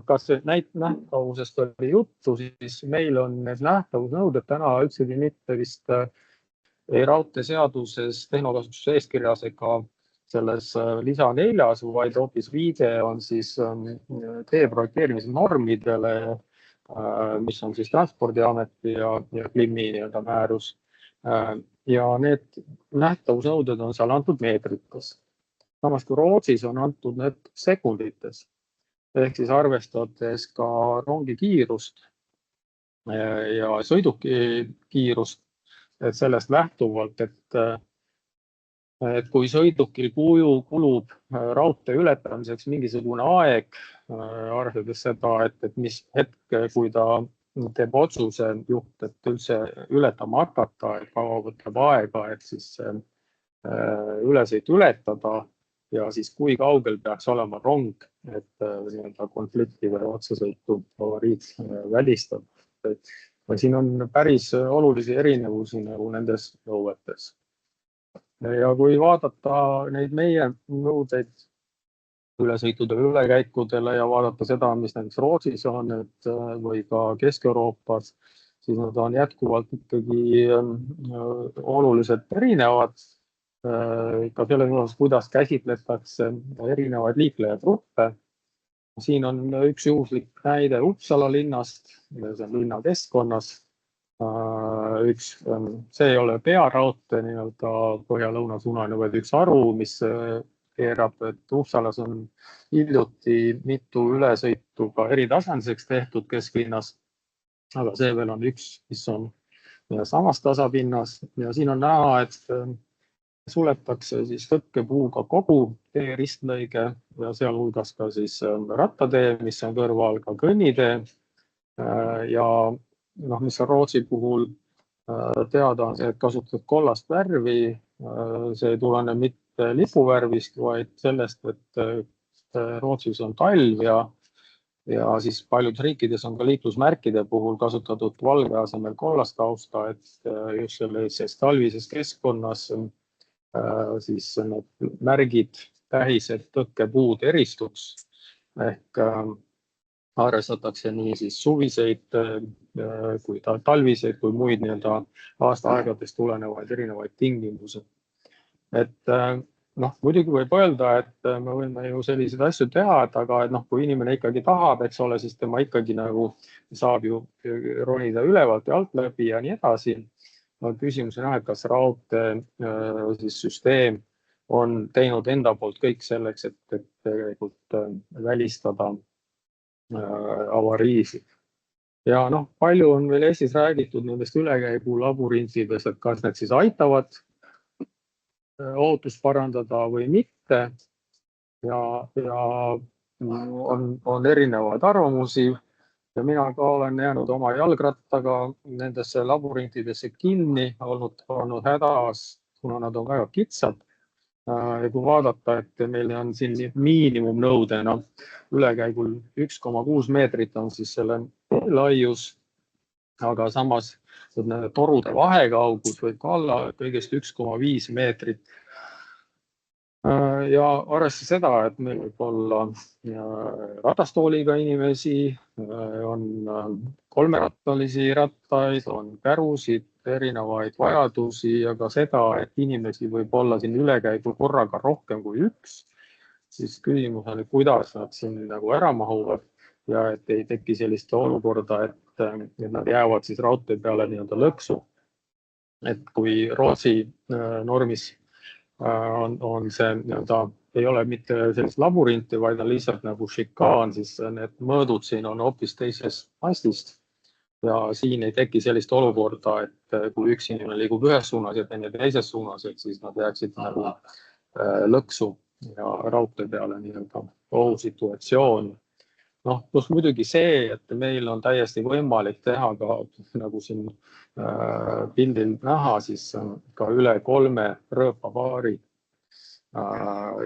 kas nähtavusest oli juttu, siis meil on need nähtavusnõuded täna üldsegi mitte vist ei raudteeseaduses tehnokasutuse eeskirjas ega selles lisa 4, vaid hoopis viide on siis tee projekteerimise normidele, mis on siis Transpordiameti ja Klimmi määrus. Ja need nähtavusnõuded on seal antud meetrites. Samas kui Rootsis on antud need sekundites, ehk siis arvestades ka rongi kiirust ja sõiduki kiirust, et sellest lähtuvalt, et kui sõidukil kulub raudtee ületamiseks mingisugune aeg, arvestades seda, et mis hetk, kui ta teeb otsuse juht, et üldse ületama hakata, et kaua võtab aega, et siis ülesõit ületada ja siis kui kaugel peaks olema rong, et konflikti või otsesõitu avariid välistada. Siin on päris olulisi erinevusi nagu nendes nõuetes. Ja kui vaadata neid meie nõudeid ülesõitudele, ülekäikudele ja vaadata seda, mis näiteks Rootsis on või ka Kesk-Euroopas, siis nad on jätkuvalt ikkagi oluliselt erinevad. ka selles osas, kuidas käsitletakse erinevaid liiklejatruppe. Siin on üks juhuslik näide Uppsala linnast, see on linna keskkonnas. See ei ole pearaudtee nii-öelda põhja-lõuna suunaline, vaid üks haru, mis keerab, et Uppsalas on hiljuti mitu ülesõitu ka eritasandiseks tehtud kesklinnas, aga see veel on üks, mis on samas tasapinnas ja siin on näha, et suletakse siis tõkkepuuga kogu tee ristlõige ja sealhulgas ka siis rattatee, mis on kõrval, ka kõnnitee ja mis on Rootsi puhul teada on see, et kasutad kollast värvi. See ei tulene mitte lipuvärvist, vaid sellest, et Rootsis on talv ja siis paljudes riikides on ka liiklusmärkide puhul kasutatud valge asemel kollast tausta, et just selles talvises keskkonnas siis need märgid, tähised, tõkkepuud eristuks ehk arvestatakse nii siis suviseid kui talviseid kui muid nii-öelda aastaaegadest tulenevaid erinevaid tingimusi. Et muidugi võib öelda, et me võime ju selliseid asju teha, aga kui inimene ikkagi tahab, eks ole, siis tema ikkagi nagu saab ju ronida ülevalt ja alt läbi ja nii edasi. Küsimus on, et kas raudtee süsteem on teinud enda poolt kõik selleks, et tegelikult välistada avariisid. Ja palju on veel Eestis räägitud nendest ülekäigu labürintidest, et kas need siis aitavad ohutust parandada või mitte. Ja on erinevaid arvamusi ja mina ka olen jäänud oma jalgrattaga nendesse labürintidesse kinni, olnud hädas, kuna nad on väga kitsad. Ja kui vaadata, et meil on siin miinimumnõudena ülekäigul 1,6 meetrit on siis selle laius, aga samas torude vahekaugus võib ka olla kõigest 1,5 meetrit. Ja arvestades seda, et meil võib olla ratastooliga inimesi, on kolmerattalisi rattaid, on kärusid, erinevaid vajadusi ja ka seda, et inimesi võib olla siin ülekäigu korraga rohkem kui üks, siis küsimus on, kuidas nad siin nagu ära mahuvad ja et ei teki sellist olukorda, et nad jäävad siis raudtee peale nii-öelda lõksu. Et kui Rootsi normis on see nii-öelda, ei ole mitte sellist labyrinti, vaid on lihtsalt nagu šikaan, siis need mõõdud siin on hoopis teisest astist. Ja siin ei teki sellist olukorda, et kui üks inimene liigub ühes suunas ja teine teises suunas, et siis nad jääksid nagu lõksu ja raudtee peale nii-öelda ohusituatsioon. Plus muidugi see, et meil on täiesti võimalik teha ka, nagu siin pildil näha, siis ka üle 3 rööpapaari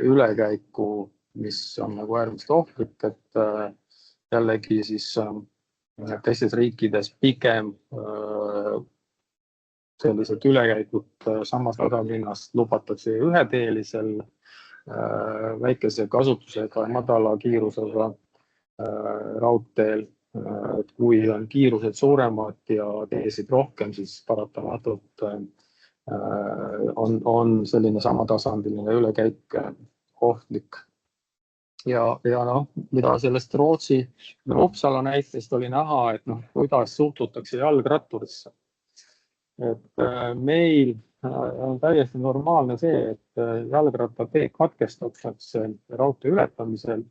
ülekäiku, mis on nagu äärmiselt ohtlik, et jällegi siis teistes riikides pigem sellised ülekäigud samas radalinnas lubatakse üheteelisel väikese kasutusega madala kiirusega raudteel. Et kui on kiirused suuremad ja teesid rohkem, siis paratamatult on selline samatasandiline ülekäik ohtlik. Ja mida sellest Rootsi Uppsala näitest oli näha, et kuidas suhtutakse jalgratturisse. Et meil on täiesti normaalne see, et jalgrattatee katkestatakse raudtee ületamisel.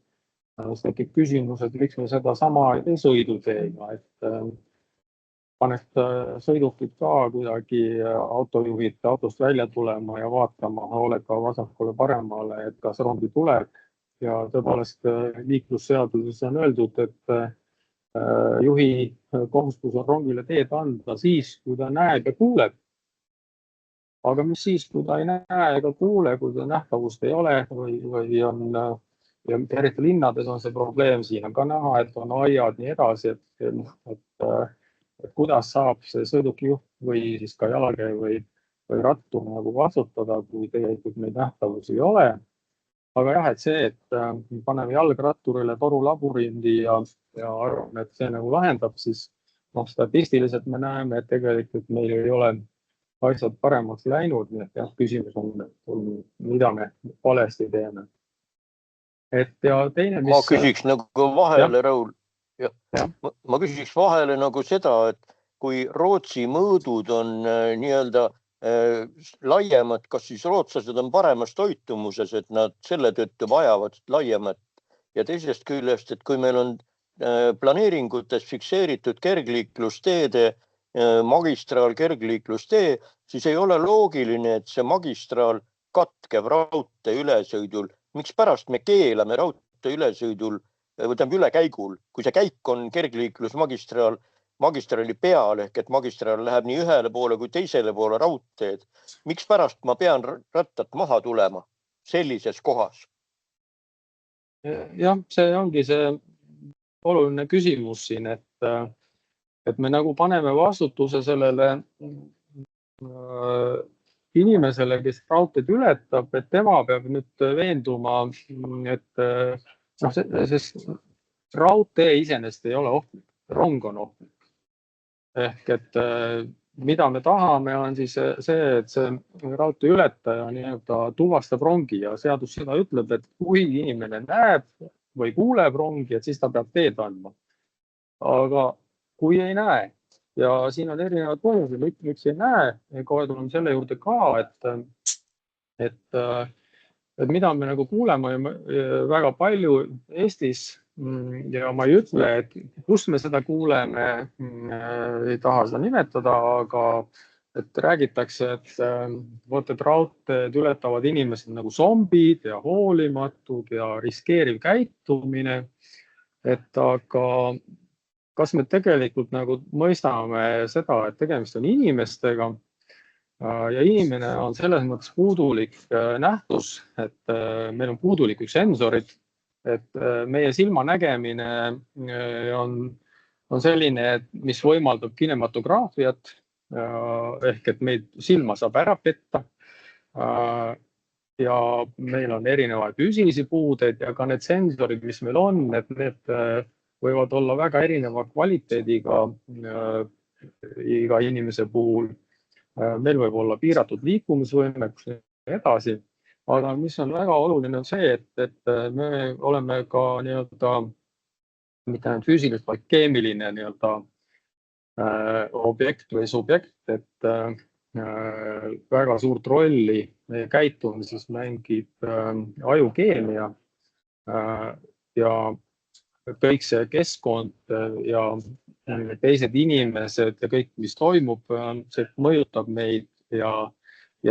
Siis tekib küsimus, et miks me seda sama ei tee sõiduteega, et paned sõidukid ka kuidagi autojuhid autost välja tulema ja vaatama hoolega vasakule paremale, et kas rongi tuleb. Ja tõepoolest liiklusseaduses on öeldud, et juhi kohustus on rongile teed anda siis, kui ta näeb ja kuuleb. Aga mis siis, kui ta ei näe ega kuule, kui ta nähtavust ei ole või on, ja eriti linnades on see probleem, siin on ka näha, et on aiad nii edasi, et kuidas saab see sõidukijuht või siis ka jalakäija või rattur nagu vastutada, kui tegelikult neid nähtavusi ei ole. Aga jah, et see, et paneme jalgratturile torulabürindi ja arvame, et see nagu lahendab, siis statistiliselt me näeme, et tegelikult meil ei ole asjad paremaks läinud, nii et jah, küsimus on, mida me valesti teeme. Et ja teine, ma küsiks nagu vahele, Raul. Ja. Ma küsiks vahele nagu seda, et kui Rootsi mõõdud on nii-öelda laiemad, kas siis rootslased on paremas toitumuses, et nad selle tõttu vajavad laiemat ja teisest küljest, et kui meil on planeeringutes fikseeritud kergliiklusteede magistraal, kergliiklustee, siis ei ole loogiline, et see magistraal katkeb raudtee ülesõidul. Miks pärast me keelame raudtee ülesõidul, ülekäigul, kui see käik on kergliiklusmagistraali peal, ehk et magistraal läheb nii ühele poole kui teisele poole raudteed. Miks pärast ma pean rattat maha tulema sellises kohas? Jah, see ongi see oluline küsimus siin, et me nagu paneme vastutuse sellele inimesele, kes raudteed ületab, et tema peab nüüd veenduma, et sest raudtee iseenesest ei ole ohtlik, rong on ohtlik. Ehk et mida me tahame, on siis see, et see raudtee ületaja nii-öelda tuvastab rongi ja seadus seda ütleb, et kui inimene näeb või kuuleb rongi, et siis ta peab teed andma. Aga kui ei näe ja siin on erinevad põhjused, miks ei näe, kohe tuleme selle juurde ka, et mida me nagu kuuleme väga palju Eestis ja ma ei ütle, et kus me seda kuuleme, ei taha seda nimetada, aga et räägitakse, et raudteed ületavad inimesed nagu zombid ja hoolimatud ja riskeeriv käitumine. Et aga kas me tegelikult nagu mõistame seda, et tegemist on inimestega ja inimene on selles mõttes puudulik nähtus, et meil on puudulik sensorid, et meie silmanägemine on selline, mis võimaldab kinematograafiat ehk et meid silma saab ära petta ja meil on erinevaid füüsilisi puudeid ja ka need sensorid, mis meil on, et need võivad olla väga erineva kvaliteediga iga inimese puhul. Meil võib olla piiratud liikumisvõimekus ja edasi. Aga mis on väga oluline on see, et me oleme ka nii-öelda mitte ainult füüsilist, vaid keemiline nii-öelda objekt või subjekt, et väga suurt rolli meie käitumises mängib ajukeemia ja kõik see keskkond ja teised inimesed ja kõik, mis toimub, see mõjutab meid ja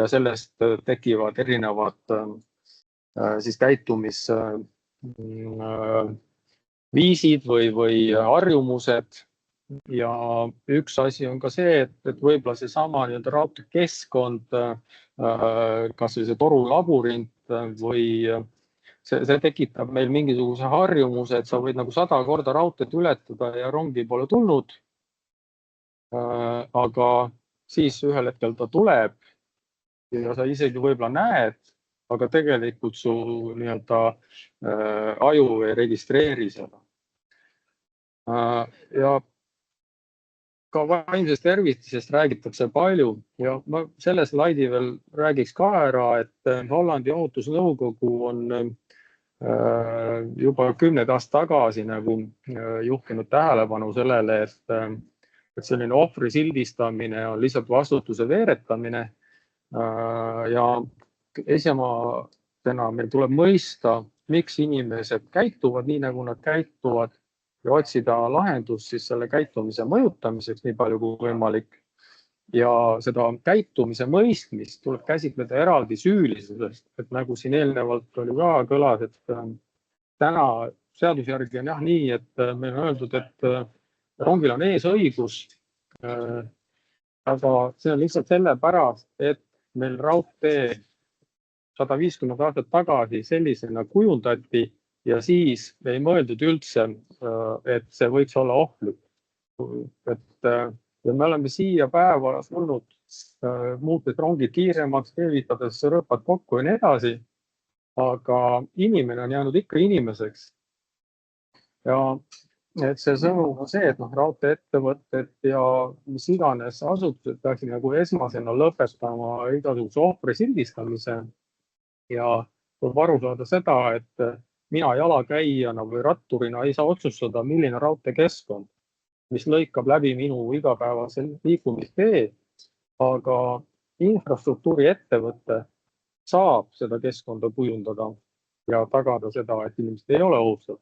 sellest tekivad erinevad siis käitumisviisid või harjumused. Ja üks asi on ka see, et võib-olla see sama raudteekeskkond, kas või see torulabürint või see tekitab meil mingisuguse harjumuse, et sa võid nagu 100 korda raudteed ületada ja rongi pole tulnud. Aga siis ühel hetkel ta tuleb ja sa isegi võib-olla näed, aga tegelikult su nii-öelda aju ei registreeri seda. Ja ka vaimsest tervisest räägitakse palju ja ma selle slaidi veel räägiks ka ära, et Hollandi ohutusnõukogu on juba 10 aastat tagasi nagu juhtinud tähelepanu sellele, et selline ohvri sildistamine on lihtsalt vastutuse veeretamine ja esimesena meil tuleb mõista, miks inimesed käituvad nii, nagu nad käituvad ja otsida lahendust siis selle käitumise mõjutamiseks nii palju kui võimalik. Ja seda käitumise mõistmist tuleb käsitleda eraldi süülisusest, et nagu siin eelnevalt oli ka kõlas, et täna seadusjärgi on jah nii, et meil on öeldud, et rongil on eesõigus, aga see on lihtsalt sellepärast, et meil raudtee 150 aastat tagasi sellisena kujundati ja siis ei mõeldud üldse, et see võiks olla ohtlik. Ja me oleme siia päeva tulnud, muutes rongid kiiremaks, keevitades rõõpad kokku ja nii edasi, aga inimene on jäänud ikka inimeseks. Ja et see sõnum on see, et raudteeettevõtted ja mis iganes asutused peaksid nagu esmasena lõpetama igasuguse ohvri sildistamise ja tuleb aru saada seda, et mina jalakäijana või ratturina ei saa otsustada, milline raudteekeskkond, mis lõikab läbi minu igapäevase liikumistee, aga infrastruktuuriettevõte saab seda keskkonda kujundada ja tagada seda, et inimesed ei ole ohustatud.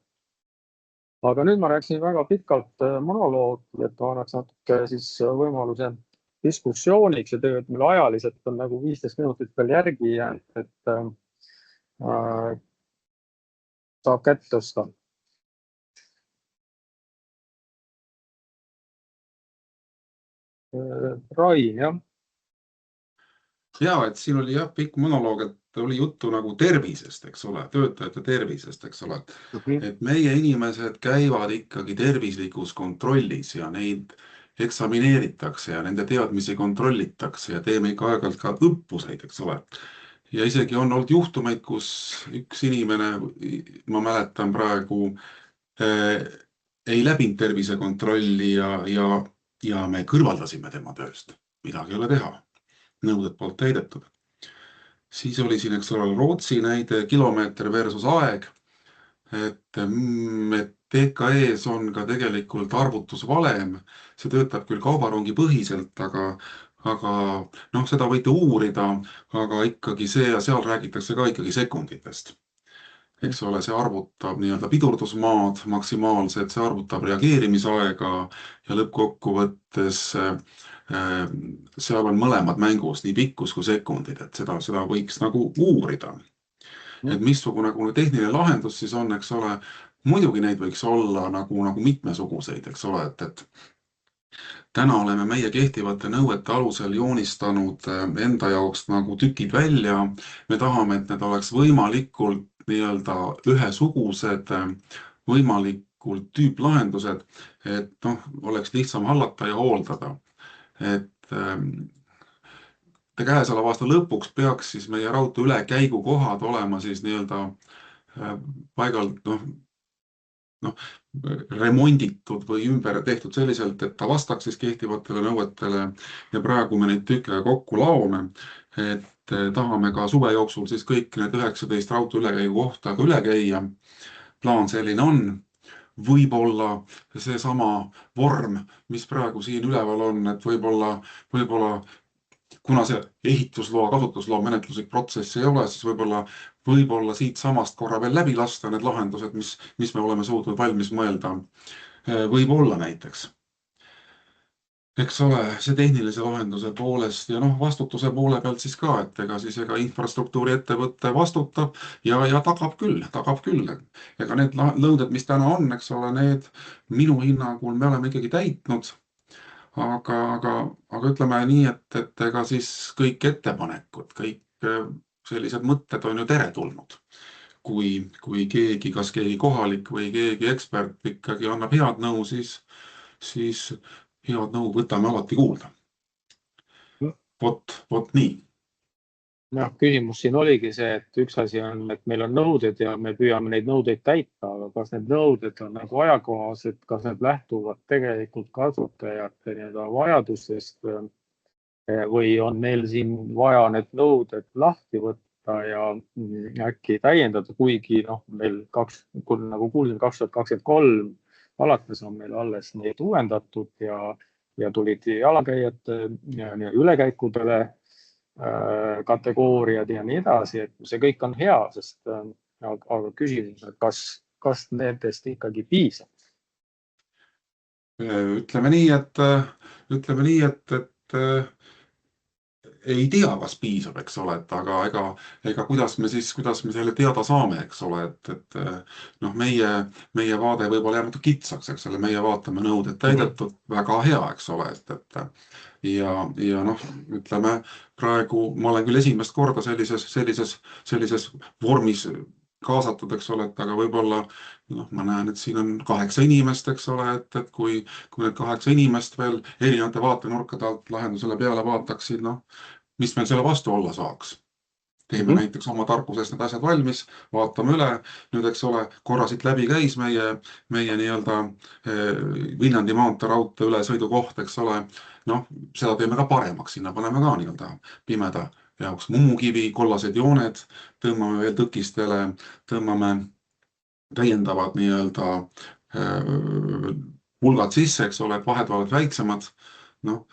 Aga nüüd ma rääkisin väga pikalt monoloogi, et annaks natuke siis võimaluse diskussiooniks ja tegelikult meil ajaliselt on nagu 15 minutit veel järgi jäänud, et saab kätt tõsta. Rain, jah? Ja, et siin oli jah pikk monoloog, et oli juttu nagu tervisest, eks ole, töötajate tervisest, eks ole. Et meie inimesed käivad ikkagi tervislikus kontrollis ja neid eksamineeritakse ja nende teadmisi kontrollitakse ja teeme ikka aeg-ajalt ka õppuseid, eks ole. Ja isegi on olnud juhtumeid, kus üks inimene, ma mäletan praegu, ei läbinud tervisekontrolli ja me kõrvaldasime tema tööst. Midagi ei ole teha. Nõuded poolt täidetud. Siis oli siin, eks ole, Rootsi näide, kilomeeter versus aeg. Et TKE-s on ka tegelikult arvutusvalem. See töötab küll kaubarongi põhiselt, aga seda võite uurida, aga ikkagi seal räägitakse ka ikkagi sekunditest. Eks ole, see arvutab nii-öelda pidurdusmaad maksimaalselt, see arvutab reageerimisaega ja lõppkokkuvõttes seal on mõlemad mängus, nii pikkus kui sekundid, et seda võiks nagu uurida. Et missugune tehniline lahendus siis on, eks ole, muidugi neid võiks olla nagu mitmesuguseid, eks ole, et täna oleme meie kehtivate nõuete alusel joonistanud enda jaoks nagu tükid välja. Me tahame, et need oleks võimalikult nii-öelda ühesugused, võimalikult tüüplahendused, et oleks lihtsam hallata ja hooldada. Et käesoleva aasta lõpuks peaks siis meie raudtee ülekäigukohad olema siis nii-öelda paigalt remonditud või ümber tehtud selliselt, et ta vastaks siis kehtivatele nõuetele ja praegu me neid tükke kokku laome, et tahame ka suve jooksul siis kõik need 19 raudtee ülekäigu kohta üle käia. Plaan selline on. Võib-olla seesama vorm, mis praegu siin üleval on, et võib-olla kuna see ehitusloa, kasutusloa menetluslik protsess ei ole, siis võib-olla siit samast korra veel läbi lasta need lahendused, mis me oleme suutnud valmis mõelda. Võib-olla näiteks. Eks ole, see tehnilise lahenduse poolest ja vastutuse poole pealt siis ka, et ega infrastruktuuri ettevõtte vastutab ja tagab küll. Ega need nõuded, mis täna on, eks ole, need minu hinnangul me oleme ikkagi täitnud. Aga ütleme nii, et ega siis kõik ettepanekud, kõik sellised mõtted on ju teretulnud. Kui keegi, kas keegi kohalik või keegi ekspert ikkagi annab head nõu, siis head nõu võtame alati kuulda. Vot nii. Küsimus siin oligi see, et üks asi on, et meil on nõuded ja me püüame neid nõudeid täita, aga kas need nõuded on nagu ajakohased, kas need lähtuvad tegelikult kasutajate vajadustest või on meil siin vaja need nõuded lahti võtta ja äkki täiendada, kuigi meil nagu kuulsime 2023 alates on meil alles neid uuendatud ja tulid jalakäijate ülekäikudele kategooriad ja nii edasi, et see kõik on hea, sest aga küsimus, et kas nendest ikkagi piisab? Ütleme nii, et ei tea, kas piisab, eks ole, aga ega kuidas me selle teada saame, eks ole, et meie vaade võib-olla jääb kitsaks, eks ole, meie vaatame nõuded täidetud, väga hea, eks ole, ja ütleme praegu ma olen küll esimest korda sellises vormis kaasatud, eks ole, aga võib-olla ma näen, et siin on 8 inimest, eks ole, et kui need 8 inimest veel erinevate vaatenurkade alt lahendusele peale vaataksid, mis meil selle vastu olla saaks. teeme näiteks oma tarkusest need asjad valmis, vaatame üle, nüüd eks ole, korra siit läbi käis meie nii-öelda Viljandi maantee raudtee ülesõidukoht, eks ole, noh, seda teeme ka paremaks, sinna paneme ka nii-öelda pimeda jaoks mummukivi, kollased jooned, tõmbame veel tõkistele, tõmbame täiendavad nii-öelda pulgad sisse, eks ole, et vahed olevad väiksemad. Noh,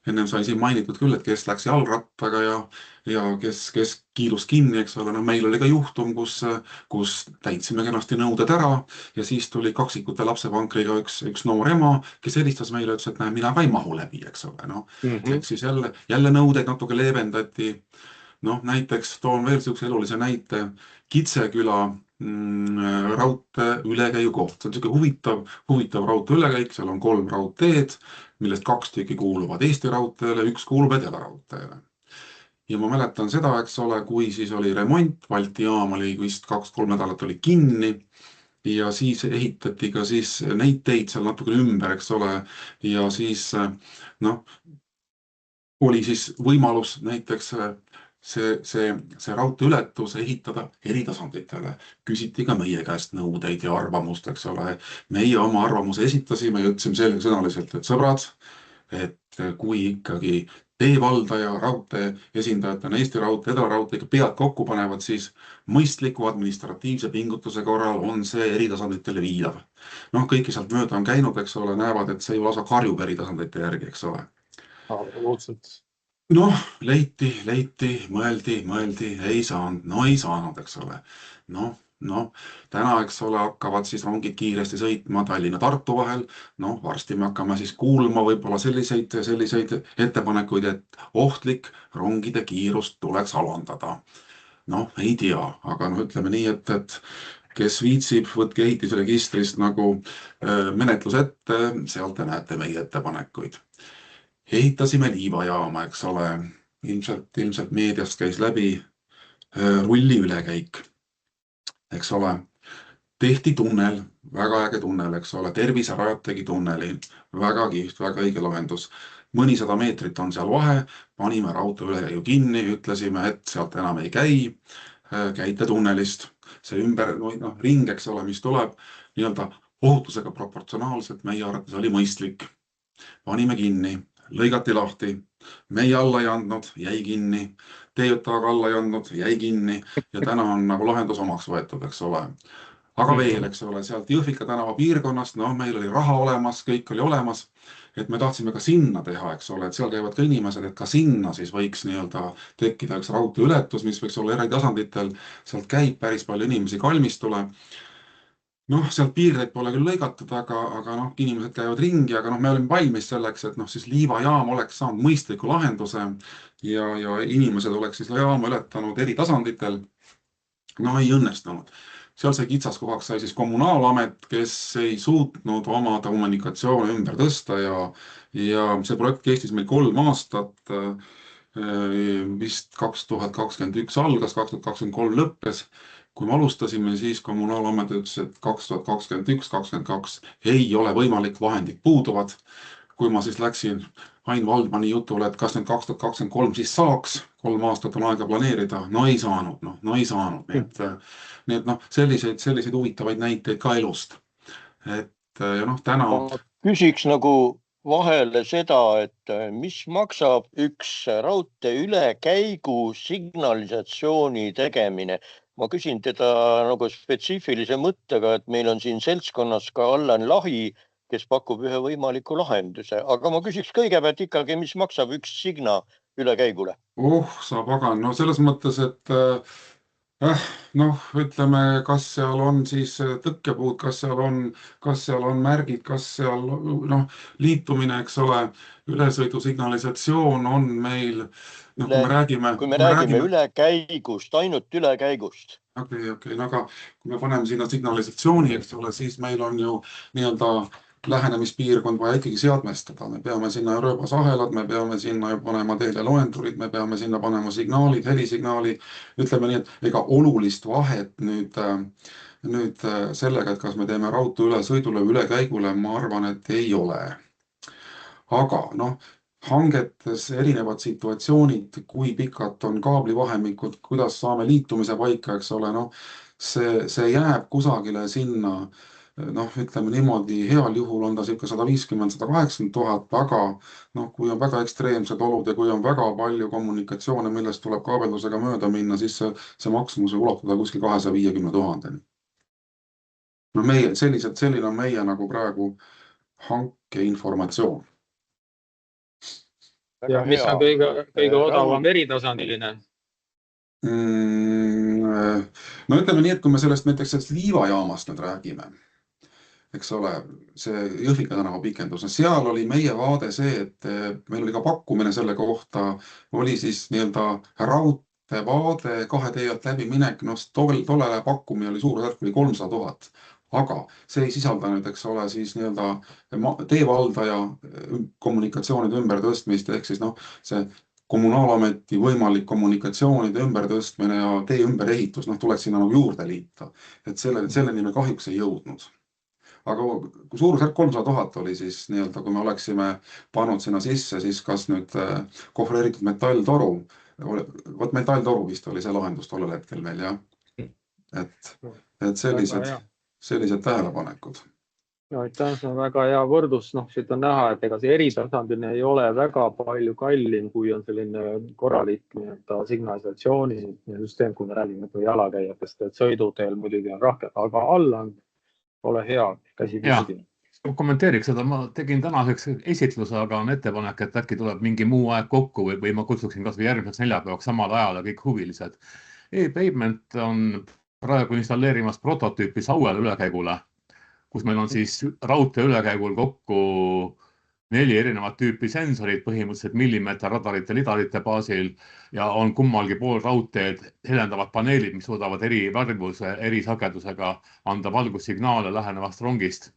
ennem sai siin mainitud küll, et kes läks jalgrattaga ja kes kiirus kinni, eks ole. No meil oli ka juhtum, kus täitsime kenasti nõuded ära ja siis tuli kaksikute lapsevankriga üks noor ema, kes helistas meile, ütles, et näe, mina ka ei mahu läbi, eks ole. No, siis jälle nõudeid natuke leevendati. Noh, näiteks toon veel sellise elulise näite. Kitseküla raudtee ülekäigu koht. See on selline huvitav raudtee ülekäik, seal on 3 raudteed, millest 2 tükki kuuluvad Eesti raudteele, 1 kuulub Edela raudteele. Ja ma mäletan seda, eks ole, kui siis oli remont, Balti jaam oli vist 2-3 nädalat oli kinni ja siis ehitati ka siis neid teid seal natuke ümber, eks ole, ja siis oli siis võimalus näiteks see raudteeületus ehitada eritasanditele. Küsiti ka meie käest nõudeid ja arvamust, eks ole. Meie oma arvamuse esitasime ja ütlesime selgesõnaliselt, et sõbrad, et kui ikkagi teevaldaja raudtee esindajatena Eesti raudtee, Edela raudtee ikka pead kokku panevad, siis mõistliku administratiivse pingutuse korral on see eritasanditele viidav. Noh, kõiki sealt mööda on käinud, eks ole, näevad, et see ju lausa karjub eritasandite järgi, eks ole. Absoluutselt. Noh, leiti, mõeldi, ei saanud, eks ole. Noh, täna, eks ole, hakkavad siis rongid kiiresti sõitma Tallinna-Tartu vahel. Noh, varsti me hakkame siis kuulma võib-olla selliseid ettepanekuid, et ohtlik rongide kiirust tuleks alandada. Noh, ei tea, aga noh, ütleme nii, et kes viitsib, võtke ehitisregistrist nagu menetlus ette, sealt te näete meie ettepanekuid. Ehitasime liivajaama, eks ole, ilmselt meediast käis läbi rulli ülekäik, eks ole. Tehti tunnel, väga äge tunnel, eks ole, Terviserajad tegi tunneli, väga kihvt, väga õige lahendus. Mõnisada meetrit on seal vahe, panime raudtee ülekäigu kinni, ütlesime, et sealt enam ei käi, käite tunnelist. See ümber ring, eks ole, mis tuleb nii-öelda ohutusega proportsionaalselt, meie arvates oli mõistlik. Panime kinni. Lõigati lahti, meie alla ei andnud, jäi kinni, TJA-ga alla ei andnud, jäi kinni ja täna on nagu lahendus omaks võetud, eks ole. Aga veel, eks ole, sealt Jõhvika tänava piirkonnast, meil oli raha olemas, kõik oli olemas, et me tahtsime ka sinna teha, eks ole, et seal käivad ka inimesed, et ka sinna siis võiks nii-öelda tekkida üks raudtee ületus, mis võiks olla eritasanditel, sealt käib päris palju inimesi Kalmistule. Noh, sealt piirdeid pole küll lõigatud, aga inimesed käivad ringi, aga me olime valmis selleks, et siis liivajaam oleks saanud mõistliku lahenduse ja inimesed oleks siis jaama ületanud eri tasanditel. No ei õnnestunud. Seal see kitsaskohaks sai siis kommunaalamet, kes ei suutnud oma kommunikatsioone ümber tõsta ja see projekt kestis meil 3 aastat, vist 2021 algas, 2023 lõppes. Kui me alustasime, siis kommunaalamet ütles, et 2021-2022 ei ole võimalik, vahendid puuduvad. Kui ma siis läksin Ain Valdmani jutule, et kas nüüd 2023 siis saaks, 3 aastat on aega planeerida, ei saanud. Nii et selliseid huvitavaid näiteid ka elust. Täna... Küsiks nagu vahele seda, et mis maksab üks raudtee ülekäigu signalisatsiooni tegemine? Ma küsin teda nagu spetsiifilise mõttega, et meil on siin seltskonnas ka Allan Lahi, kes pakub ühe võimaliku lahenduse. Aga ma küsiks kõigepealt ikkagi, mis maksab üks signa ülekäigule? Sa pagan, selles mõttes, et ütleme, kas seal on siis tõkkepuud, kas seal on märgid, kas seal liitumine, eks ole, ülesõidu signalisatsioon on meil... kui me räägime ülekäigust, ainult ülekäigust. Okei, aga kui me paneme sinna signalisatsiooni, eks ole, siis meil on ju nii-öelda lähenemispiirkond vaja ikkagi seadmestada. Me peame sinna rööbasahelad, me peame sinna panema teele loendurid, me peame sinna panema signaalid, helisignaalid. Ütleme nii, et ega olulist vahet nüüd sellega, et kas me teeme raudtee ülesõidule või ülekäigule, ma arvan, et ei ole. Aga hangetes erinevad situatsioonid, kui pikad on kaablivahemikud, kuidas saame liitumise paika, eks ole, noh, see jääb kusagile sinna, noh, ütleme niimoodi, heal juhul on ta sihuke 150–180 000, aga noh, kui on väga ekstreemsed olud ja kui on väga palju kommunikatsioone, millest tuleb kaabeldusega mööda minna, siis see maksumus võib ulatuda kuskil 250 000-ni. No selline on meie nagu praegu hanke informatsioon. Ja mis on kõige odavam eritasandiline? No ütleme nii, et kui me näiteks Liiva jaamast nüüd räägime, eks ole, see Jõhvika tänava pikendus, seal oli meie vaade see, et meil oli ka pakkumine selle kohta, oli siis nii-öelda raudteevaade 2 tee alt läbi minek, noh, tollele pakkumine oli suurusjärk 300 000, aga see ei sisalda nüüd, eks ole, siis nii-öelda teevaldaja kommunikatsioonide ümbertõstmist, ehk siis noh, see kommunaalameti võimalik kommunikatsioonide ümbertõstmine ja tee ümberehitus, noh, tuleks sinna nagu juurde liita. Et selleni me kahjuks ei jõudnud. Aga kui suurusjärk 300 000 oli siis nii-öelda, kui me oleksime pannud sinna sisse, siis kas nüüd kohvreeritud metalltoru, vot metalltoru vist oli see lahendus tollel hetkel meil, jah. Et sellised tähelepanekud. Aitäh, see on väga hea võrdus. Noh, siit on näha, et ega see eritasandiline ei ole väga palju kallim, kui on selline korralik signalisatsiooni süsteem, kui me räägime jalakäijatest, et sõiduteel muidugi on rahke, aga alla on ole hea, käsi püsti. Kommenteeriks seda, ma tegin tänaseks esitluse, aga on ettepanek, et äkki tuleb mingi muu aeg kokku või ma kutsuksin kas või järgmiseks neljapäevaks samal ajal ja kõik huvilised. E-Pavement on praegu installeerimas prototüüpi Sauele ülekäigule, kus meil on siis raudtee ülekäigul kokku 4 erinevat tüüpi sensorid, põhimõtteliselt millimeeter radarite, lidarite baasil ja on kummalgi pool raudteed helendavad paneelid, mis suudavad eri värvuse, eri sagedusega anda valgussignaale lähenevast rongist.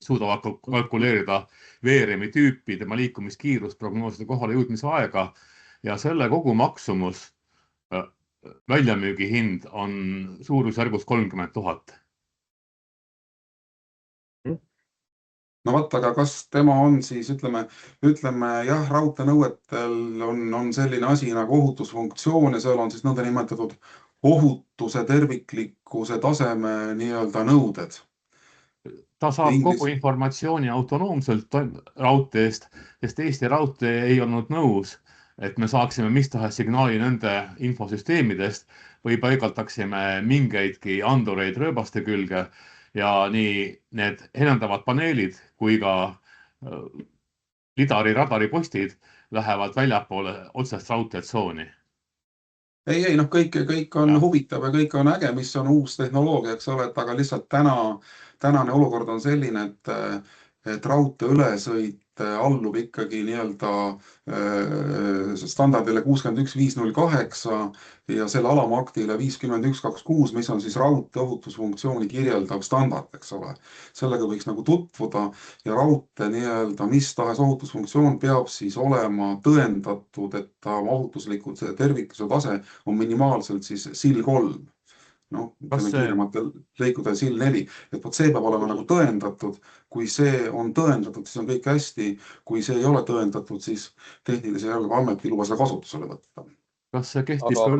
Suudavad kalkuleerida veeremi tüüpi, tema liikumiskiirust, prognoosida kohale jõudmise aega ja selle kogu maksumus, väljamüügi hind on suurusjärgus 30 000. No vaat, aga kas tema on siis, ütleme jah, raudteenõuetel on selline asi nagu ohutusfunktsioon ja seal on siis nõnda nimetatud ohutuse terviklikkuse taseme nii-öelda nõuded. Ta saab kogu informatsiooni autonoomselt raudteest, sest Eesti raudtee ei olnud nõus, et me saaksime mis tahes signaali nende infosüsteemidest või paigaldaksime mingeidki andureid rööbaste külge ja nii need helendavad paneelid kui ka lidari-radari postid lähevad väljapoole otsest raudteetsooni. Ei, noh, kõik on huvitav ja kõik on äge, mis on uus tehnoloogia, eks ole, aga lihtsalt tänane olukord on selline, et raudtee ülesõit allub ikkagi nii-öelda standardile 61508 ja selle alamaktile 50126, mis on siis raudtee ohutusfunktsiooni kirjeldav standard, eks ole. Sellega võiks nagu tutvuda ja raudtee nii-öelda mis tahes ohutusfunktsioon peab siis olema tõendatud, et ta ohutuslikud tervikluse tase on minimaalselt siis SIL 3. Noh, kiirematel lõikudel SIL 4, et see peab olema nagu tõendatud. Kui see on tõendatud, siis on kõik hästi. Kui see ei ole tõendatud, siis tehnilise järelevalve amet ei luba seda kasutusele võtta. Kas see kehtib aga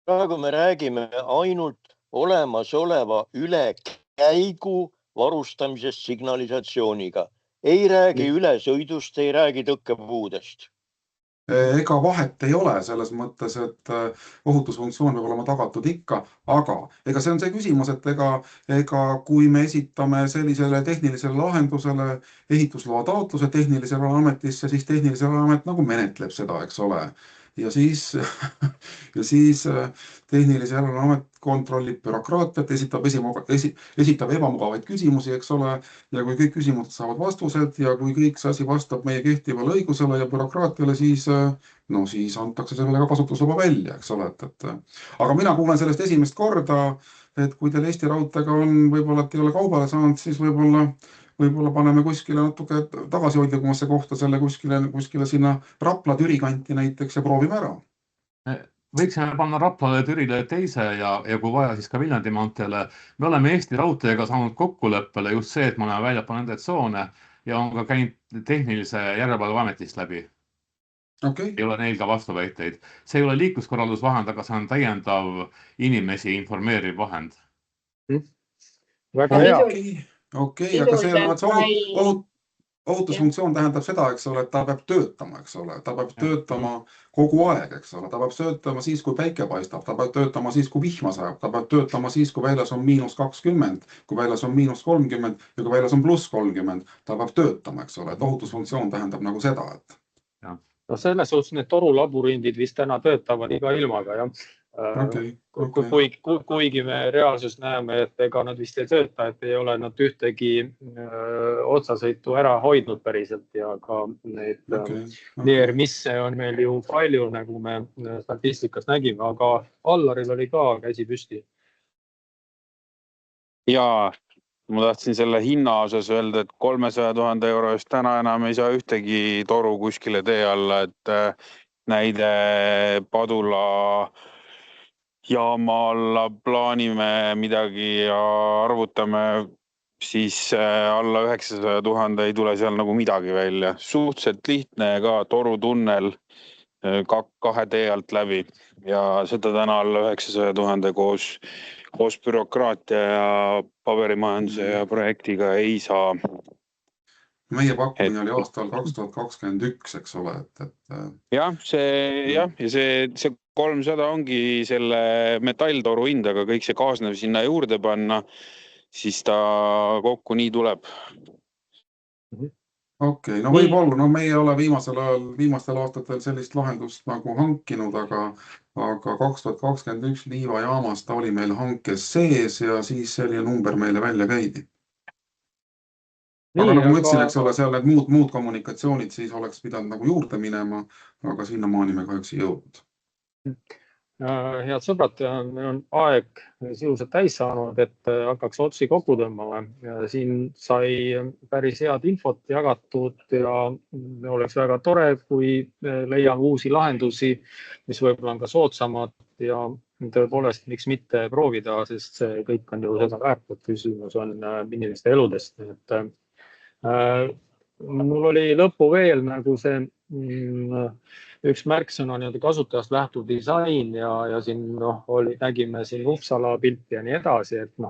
praegu me räägime ainult olemasoleva ülekäigu varustamisest signalisatsiooniga. Ei räägi ülesõidust, ei räägi tõkkepuudest. Ega vahet ei ole selles mõttes, et ohutusfunktsioon peab olema tagatud ikka, aga ega see on see küsimus, et ega kui me esitame sellisele tehnilisele lahendusele ehitusloa taotluse tehnilisele ametisse, siis tehnilisele amet nagu menetleb seda, eks ole. Ja siis tehnilise amet kontrollib bürokraatiat, esitab ebamugavaid küsimusi, eks ole, ja kui kõik küsimused saavad vastused ja kui kõik see asi vastab meie kehtivale õigusele ja bürokraatiale, siis antakse sellele ka kasutusluba välja, eks ole. Aga mina kuulen sellest esimest korda, et kui teil Eesti Raudteega on, võib-olla et ei ole kaubale saanud, siis võib-olla paneme kuskile natuke tagasihoidlikumasse kohta selle kuskile sinna Rapla Türi kanti näiteks ja proovime ära. Võiksime panna Raplale Türile teise ja kui vaja, siis ka Viljandi maanteele. Me oleme Eesti Raudteega saanud kokkuleppele just see, et me oleme väljapool nende tsoone ja on ka käinud Tehnilise Järelevalve Ametist läbi. okei, Ei ole neil ka vastuväiteid. See ei ole liikluskorraldusvahend, aga see on täiendav inimesi informeeriv vahend. Väga hea. okei, aga see Sisuliselt ohutusfunktsioon tähendab seda, eks ole, et ta peab töötama, eks ole, ta peab töötama kogu aeg, eks ole, ta peab töötama siis, kui päike paistab, ta peab töötama siis, kui vihma sajab, ta peab töötama siis, kui väljas on -20, kui väljas on -30 ja kui väljas on +30, ta peab töötama, eks ole, et ohutusfunktsioon tähendab nagu seda, et. No selles suhtes need torulabürindid vist täna töötavad iga ilmaga, jah. Kuigi me reaalsus näeme, et ega nad vist ei tööta, et ei ole nad ühtegi otsasõitu ära hoidnud päriselt ja ka neid neermisse on meil ju palju, nagu me statistikas nägime, aga Allaril oli ka käsi püsti. Jaa, ma tahtsin selle hinna osas öelda, et 300 000 euro eest täna enam ei saa ühtegi toru kuskile tee alla, et näide Padula jaama alla plaanime midagi ja arvutame, siis alla 900 000 ei tule seal nagu midagi välja. Suhteliselt lihtne ka torutunnel 2 tee alt läbi ja seda täna alla 900 000 koos bürokraatia ja paberimajanduse ja projektiga ei saa. Meie pakkumine oli aastal 2021, eks ole, et. Ja see 300 ongi selle metalltoru hind, aga kõik see kaasnev sinna juurde panna, siis ta kokku nii tuleb. Okei, no võib-olla, no meie ei ole viimastel aastatel sellist lahendust nagu hankinud, aga 2021 Liiva jaamas ta oli meil hankes sees ja siis selline number meile välja käidi. Aga nagu ma ütlesin, eks ole, seal need muud kommunikatsioonid siis oleks pidanud nagu juurde minema, aga sinnamaani me kahjuks ei jõudnud. Head sõbrad, meil on aeg sisuliselt täis saanud, et hakkaks otsi kokku tõmbama. Siin sai päris head infot jagatud ja oleks väga tore, kui leiame uusi lahendusi, mis võib-olla on ka soodsamad ja tõepoolest, miks mitte proovida, sest see kõik on ju seda väärt, et küsimus on inimeste eludest. Mul oli lõppu veel nagu see üks märksõna kasutajast lähtuv disain ja siin nägime siin Uppsala pilti ja nii edasi, et me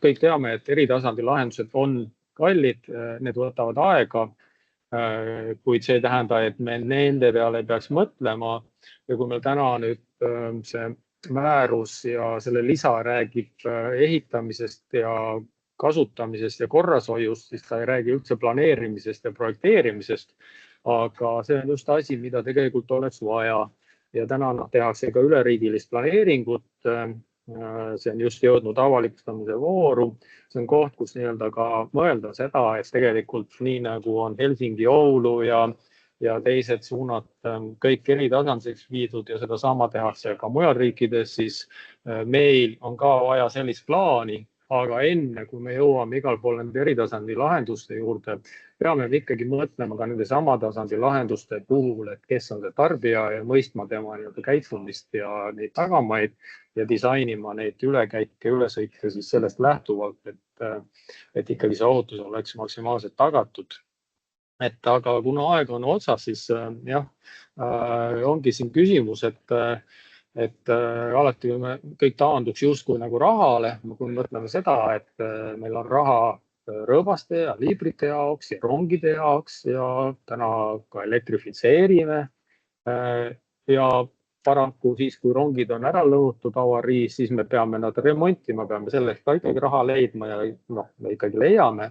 kõik teame, et eritasandi lahendused on kallid, need võtavad aega, kuid see ei tähenda, et me nende peale ei peaks mõtlema ja kui meil täna nüüd see määrus ja selle lisa räägib ehitamisest ja kasutamisest ja korrashoiust, siis ta ei räägi üldse planeerimisest ja projekteerimisest, aga see on just asi, mida tegelikult oleks vaja ja täna tehakse ka üleriigilist planeeringut. See on just jõudnud avalikustamise vooru. See on koht, kus ka mõelda seda, et tegelikult nii nagu on Helsingi, Oulu ja teised suunad kõik eritasandiseks viidud ja seda sama tehakse ka mujal riikides, siis meil on ka vaja sellist plaani. Aga enne, kui me jõuame igal pool nende eritasandi lahenduste juurde, peame ikkagi mõtlema ka nende sama tasandi lahenduste puhul, et kes on see tarbija ja mõistma tema käitumist ja neid tagamaid ja disainima neid ülekäike, ülesõite siis sellest lähtuvalt, et ikkagi see ohutus oleks maksimaalselt tagatud. Aga kuna aeg on otsas, siis ongi siin küsimus, et alati me kõik taanduks justkui nagu rahale, kui mõtleme seda, et meil on raha rõõbaste ja liibrite jaoks ja rongide jaoks ja täna ka elektrifitseerime ja paraku siis, kui rongid on ära lõhutud avariis, siis me peame nad remontima, peame selleks ka ikkagi raha leidma ja me ikkagi leiame.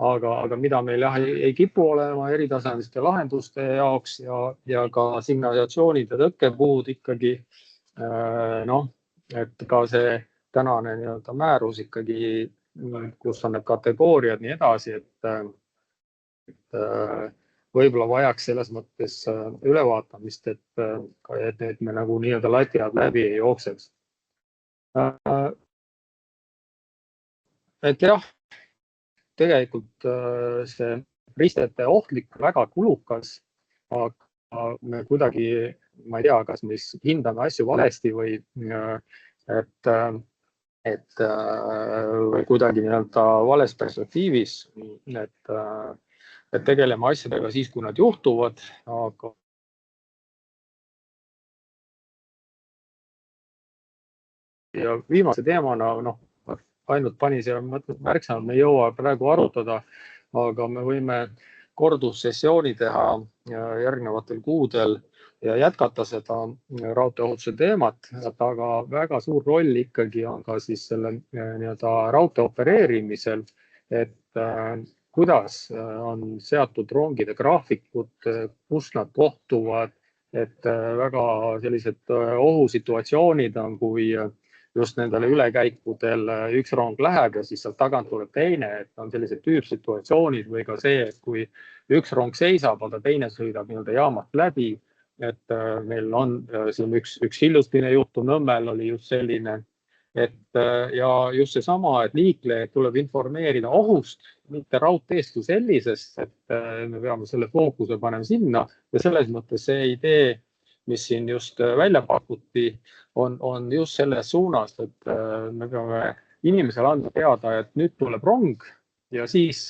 Aga mida meil ei kipu olema eritasandiste lahenduste jaoks ja ka signalisatsioonid ja tõkkepuud ikkagi, et ka see tänane määrus ikkagi, kus on need kategooriad nii edasi, et võib-olla vajaks selles mõttes ülevaatamist, et me nagu lati alt läbi ei jookseks. Et jah, tegelikult see ristete ohtlik, väga kulukas, aga me kuidagi, ma ei tea, kas me hindame asju valesti või et et või kuidagi nii-öelda vales perspektiivis, et tegeleme asjadega siis, kui nad juhtuvad, aga ja viimase teemana, ainult pani siia märksõnad, me ei jõua praegu arutada, aga me võime kordussessiooni teha järgnevatel kuudel ja jätkata seda raudteeohutuse teemat, aga väga suur roll ikkagi on ka siis selle nii-öelda raudtee opereerimisel, et kuidas on seatud rongide graafikud, kus nad kohtuvad, et väga sellised ohusituatsioonid on, kui just nendele ülekäikudel üks rong läheb ja siis sealt tagant tuleb teine, et on sellised tüüpsituatsioonid või ka see, et kui üks rong seisab, aga teine sõidab nii-öelda jaamast läbi, et meil on siin üks hiljutine juhtum Nõmmel oli just selline, et ja just seesama, et liiklejaid tuleb informeerida ohust, mitte raudteest kui sellisest, et me peame selle fookuse panema sinna ja selles mõttes see idee, mis siin just välja pakuti, on just selles suunas, et me peame inimesele andma teada, et nüüd tuleb rong ja siis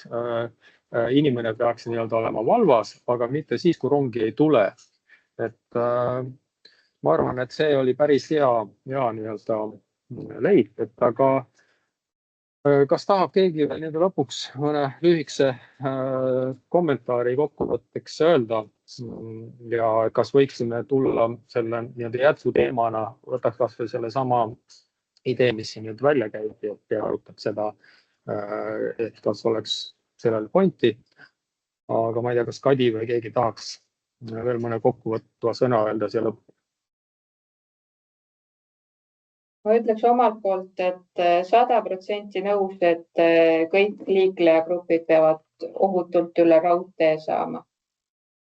inimene peaks nii-öelda olema valvas, aga mitte siis, kui rongi ei tule. Et ma arvan, et see oli päris hea nii-öelda leid, et aga kas tahab keegi veel nii-öelda lõpuks mõne lühikese kommentaari kokkuvõtteks öelda ja kas võiksime tulla selle nii-öelda jätkuteemana, võtaks kas või selle sama idee, mis siin nüüd välja käib ja arutab seda, et kas oleks sellel pointi. Aga ma ei tea, kas Kadi või keegi tahaks veel mõne kokkuvõtva sõna öelda siia lõppu. Ma ütleks omalt poolt, et 100% nõus, et kõik liiklejagrupid peavad ohutult üle raudtee saama.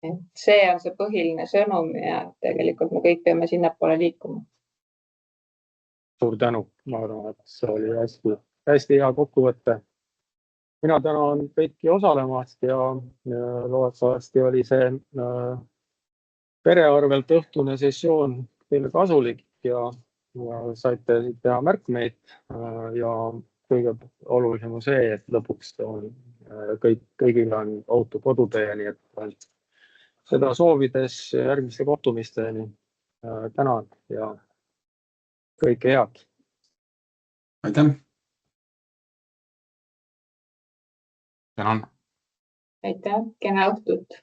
Et see on see põhiline sõnum ja tegelikult me kõik peame sinnapoole liikuma. Suur tänu, ma arvan, et see oli hästi hea kokkuvõte. Mina tänan kõiki osalemast ja loodetavasti oli see perearvelt õhtune sessioon teile kasulik ja saite teha märkmeid ja kõige olulisem on see, et lõpuks on kõigil on ohutu kodutee, nii et seda soovides järgmiste kohtumisteni tänan ja kõike head. Aitäh! Tänan! Aitäh, kena õhtut!